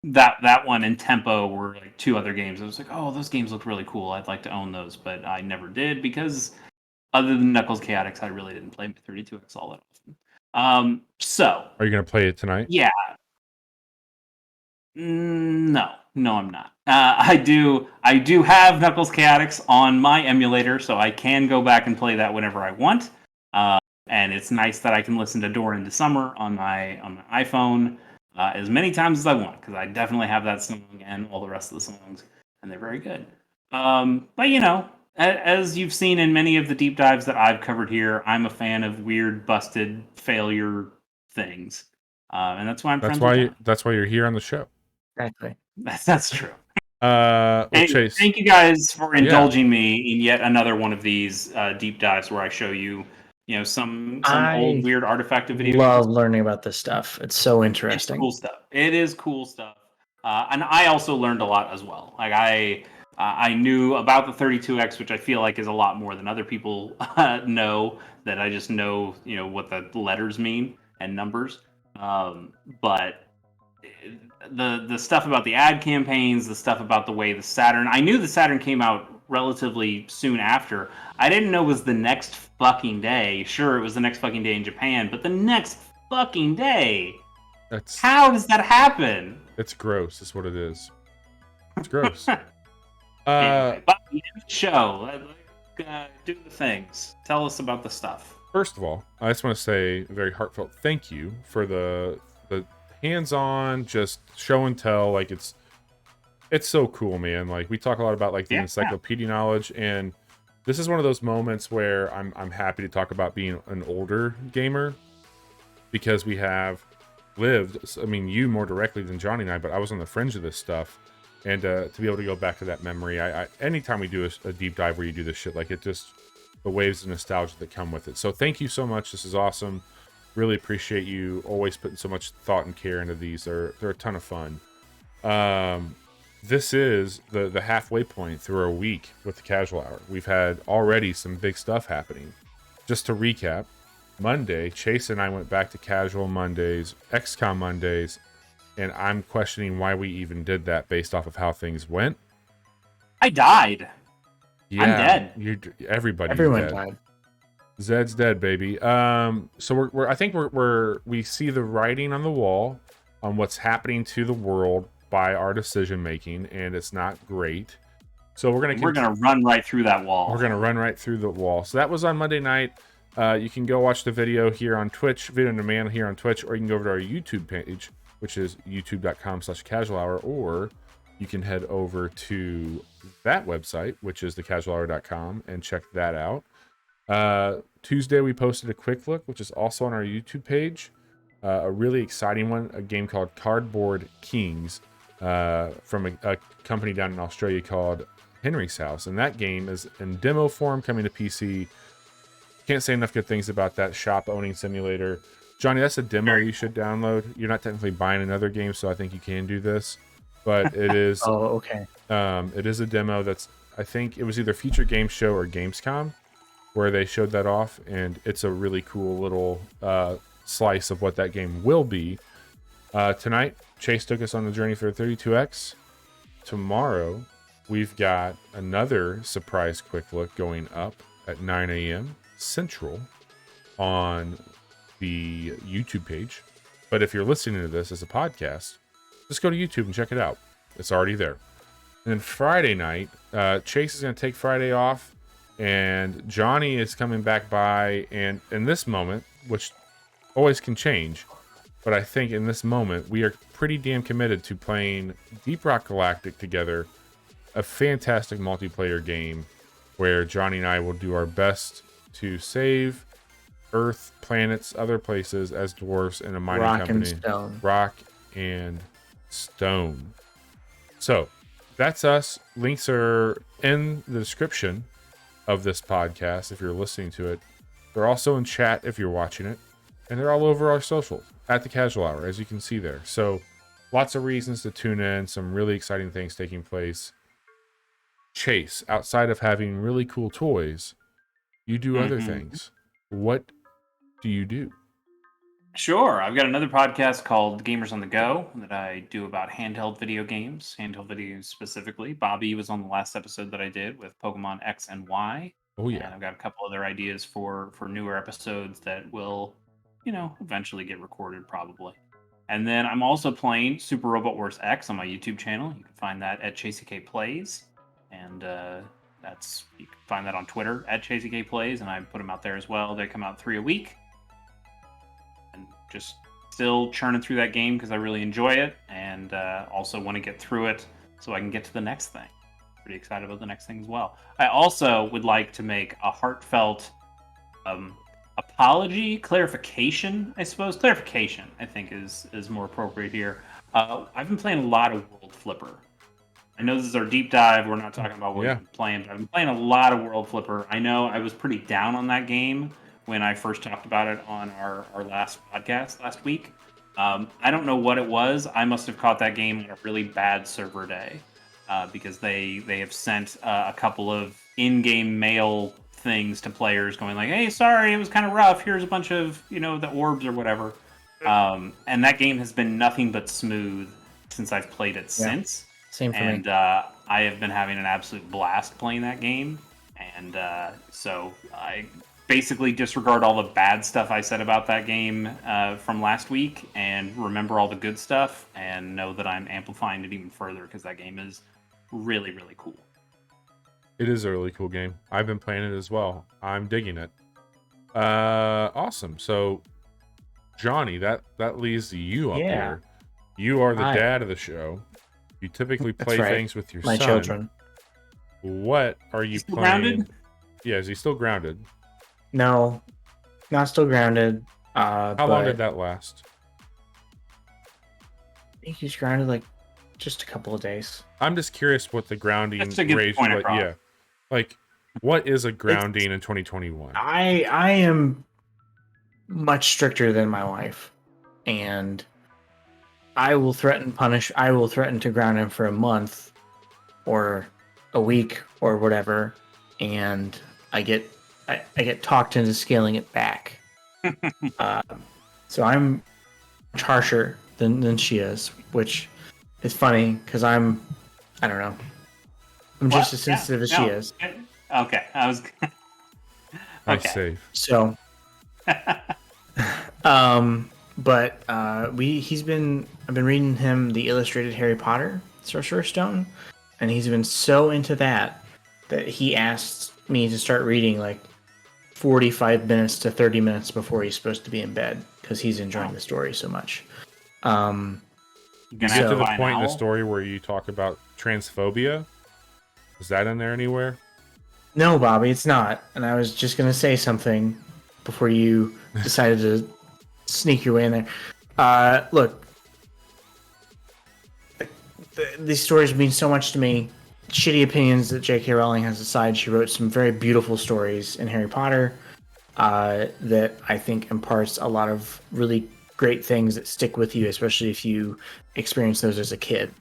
Speaker 1: That one and Tempo were like two other games. I was like, oh, those games look really cool. I'd like to own those, but I never did because other than Knuckles Chaotix, I really didn't play 32X all that often. So
Speaker 2: are you gonna play it tonight?
Speaker 1: Yeah. No, I'm not. I do have Knuckles Chaotix on my emulator, so I can go back and play that whenever I want. And it's nice that I can listen to Door into Summer on my iPhone as many times as I want, because I definitely have that song and all the rest of the songs, and they're very good. But you know, as you've seen in many of the deep dives that I've covered here, I'm a fan of weird, busted failure things, and that's why I'm friends with them.
Speaker 2: That's why you're here on the show.
Speaker 3: Exactly.
Speaker 1: That's true.
Speaker 2: Chase,
Speaker 1: thank you guys for indulging me in yet another one of these deep dives where I show you, some old weird artifact of video games.
Speaker 3: Love learning about this stuff. It's so interesting.
Speaker 1: It's cool stuff. It is cool stuff. And I also learned a lot as well. Like I knew about the 32X, which I feel like is a lot more than other people know. That I just know, what the letters mean and numbers. But the stuff about the ad campaigns, the stuff about the way the Saturn. I knew the Saturn came out relatively soon after. I didn't know it was the next fucking day. Sure, it was the next fucking day in Japan, but the next fucking day. How does that happen?
Speaker 2: It's gross. Is what it is. It's gross.
Speaker 1: Anyway, but the show. Do the things. Tell us about the stuff.
Speaker 2: First of all, I just want to say a very heartfelt thank you for the hands-on, just show and tell. Like it's so cool, man. Like we talk a lot about like the encyclopedia knowledge, and this is one of those moments where I'm happy to talk about being an older gamer, because we have lived. I mean, you more directly than Johnny and I, but I was on the fringe of this stuff, and to be able to go back to that memory, I anytime we do a deep dive where you do this shit, like it just the waves of nostalgia that come with it. So thank you so much. This is awesome. Really appreciate you always putting so much thought and care into these. They're a ton of fun. this is the halfway point through our week with the Casual Hour. We've had already some big stuff happening. Just to recap, Monday, Chase and I went back to Casual Mondays, XCOM Mondays, and I'm questioning why we even did that based off of how things went.
Speaker 1: I died.
Speaker 2: Yeah,
Speaker 1: I'm dead.
Speaker 2: Everybody's
Speaker 3: Everyone
Speaker 2: dead.
Speaker 3: died.
Speaker 2: Zed's dead, baby. So I think we see the writing on the wall on what's happening to the world by our decision making, and it's not great. So we're gonna
Speaker 1: run right through that wall.
Speaker 2: We're gonna run right through the wall. So that was on Monday night. You can go watch the video here on Twitch, video on demand here on Twitch, or you can go over to our YouTube page, which is youtube.com/casualhour, or you can head over to that website, which is thecasualhour.com, and check that out. Tuesday we posted a quick look, which is also on our YouTube page. A really exciting one, a game called Cardboard Kings, from a company down in Australia called Henry's House, and that game is in demo form, coming to PC. Can't say enough good things about that shop owning simulator. Johnny, that's a demo you should download. You're not technically buying another game, so I think you can do this, but it is
Speaker 3: Oh, okay.
Speaker 2: it is a demo that's, I think it was either Future Game Show or Gamescom where they showed that off, and it's a really cool little slice of what that game will be. Tonight, Chase took us on the journey for 32X. Tomorrow, we've got another surprise quick look going up at 9 a.m. Central on the YouTube page. But if you're listening to this as a podcast, just go to YouTube and check it out. It's already there. And then Friday night, Chase is going to take Friday off, and Johnny is coming back by. And in this moment, which always can change, but I think in this moment, we are pretty damn committed to playing Deep Rock Galactic together, a fantastic multiplayer game where Johnny and I will do our best to save Earth, planets, other places as dwarfs in a mining company. Rock and Stone. So that's us. Links are in the description of this podcast if you're listening to it. They're also in chat if you're watching it. And they're all over our socials at the Casual Hour, as you can see there. So lots of reasons to tune in. Some really exciting things taking place. Chase, outside of having really cool toys, you do other things. What do you do?
Speaker 1: Sure. I've got another podcast called Gamers on the Go that I do about handheld video games specifically. Bobby was on the last episode that I did with Pokemon X and Y.
Speaker 2: Oh, yeah.
Speaker 1: And I've got a couple other ideas for newer episodes that will, eventually get recorded probably. And then I'm also playing Super Robot Wars X on my YouTube channel. You can find that at ChasyK Plays. And you can find that on Twitter at ChasyK Plays, and I put them out there as well. They come out 3 a week. And just still churning through that game because I really enjoy it, and also want to get through it so I can get to the next thing. Pretty excited about the next thing as well. I also would like to make a heartfelt clarification, I suppose. Clarification, I think, is more appropriate here. I've been playing a lot of World Flipper. I know this is our deep dive. We're not talking about what we've been playing, but I've been playing a lot of World Flipper. I know I was pretty down on that game when I first talked about it on our last podcast last week. I don't know what it was. I must have caught that game on a really bad server day because they have sent a couple of in-game mail things to players going like, hey, sorry, it was kind of rough. Here's a bunch of, the orbs or whatever. And that game has been nothing but smooth since I've played it since.
Speaker 3: Same for me.
Speaker 1: And I have been having an absolute blast playing that game. And so I basically disregard all the bad stuff I said about that game from last week and remember all the good stuff and know that I'm amplifying it even further because that game is really, really cool.
Speaker 2: It is a really cool game. I've been playing it as well. I'm digging it. Awesome. So, Johnny, that leaves you up here. You are the dad of the show. You typically play things with your son.
Speaker 3: Children.
Speaker 2: What are you playing?
Speaker 1: Grounded?
Speaker 2: Yeah, is he still grounded?
Speaker 3: No, not still grounded.
Speaker 2: How long did that last?
Speaker 3: I think he's grounded like just a couple of days.
Speaker 2: I'm just curious what the grounding
Speaker 1: That's to get the point across.
Speaker 2: Yeah, like what is a grounding in 2021?
Speaker 3: I am much stricter than my wife, and I will threaten to ground him for a month or a week or whatever, and I get talked into scaling it back. So I'm much harsher than she is, which is funny because I don't know. I'm just as sensitive as she is.
Speaker 1: Okay, I was.
Speaker 2: Okay. Safe.
Speaker 3: So, but I've been reading him the illustrated Harry Potter Sorcerer's Stone, and he's been so into that he asked me to start reading like 45 minutes to 30 minutes before he's supposed to be in bed because he's enjoying the story so much.
Speaker 2: You get to the point in the story where you talk about transphobia. Is that in there anywhere?
Speaker 3: No, Bobby, it's not. And I was just going to say something before you decided to sneak your way in there. Look, these stories mean so much to me. Shitty opinions that J.K. Rowling has aside, she wrote some very beautiful stories in Harry Potter that I think imparts a lot of really great things that stick with you, especially if you experience those as a kid.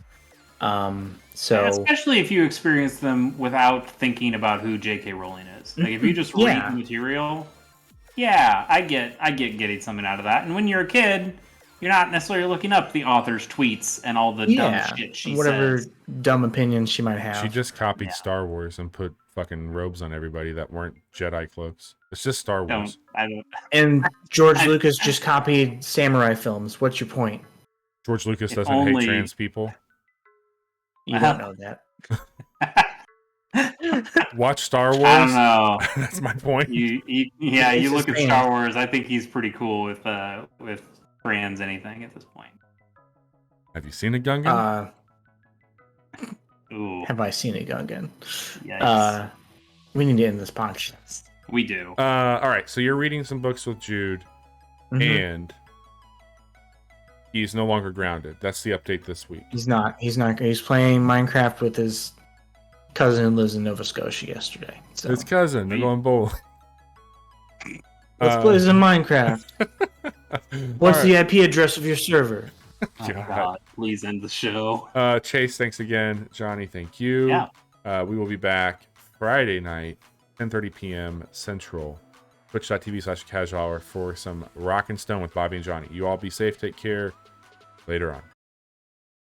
Speaker 1: Especially if you experience them without thinking about who J.K. Rowling is. Like if you just read the material, I get getting something out of that. And when you're a kid, you're not necessarily looking up the author's tweets and all the dumb shit she says.
Speaker 3: Whatever dumb opinions she might have.
Speaker 2: She just copied Star Wars and put fucking robes on everybody that weren't Jedi cloaks. It's just Star Wars.
Speaker 3: And George Lucas just copied samurai films. What's your point?
Speaker 2: George Lucas doesn't hate trans people.
Speaker 3: You don't know that.
Speaker 2: Watch Star Wars.
Speaker 1: I don't know.
Speaker 2: That's my point.
Speaker 1: You look at Star Wars. I think he's pretty cool with trans anything at this point.
Speaker 2: Have you seen a Gungan?
Speaker 3: Have I seen a Gungan?
Speaker 1: Yes.
Speaker 3: We need to end this podcast.
Speaker 1: We do.
Speaker 2: All right. So you're reading some books with Jude, and he's no longer grounded. That's the update this week.
Speaker 3: He's not. He's playing Minecraft with his cousin who lives in Nova Scotia yesterday. So.
Speaker 2: His cousin. They're going bowling.
Speaker 3: Let's play some Minecraft. What's the IP address of your server?
Speaker 1: Oh, God. Please end the show.
Speaker 2: Chase, thanks again. Johnny, thank you.
Speaker 1: Yeah.
Speaker 2: We will be back Friday night, 10:30 p.m. Central, twitch.tv/casual hour for some Rock and Stone with Bobby and Johnny. You all be safe. Take care. Later on.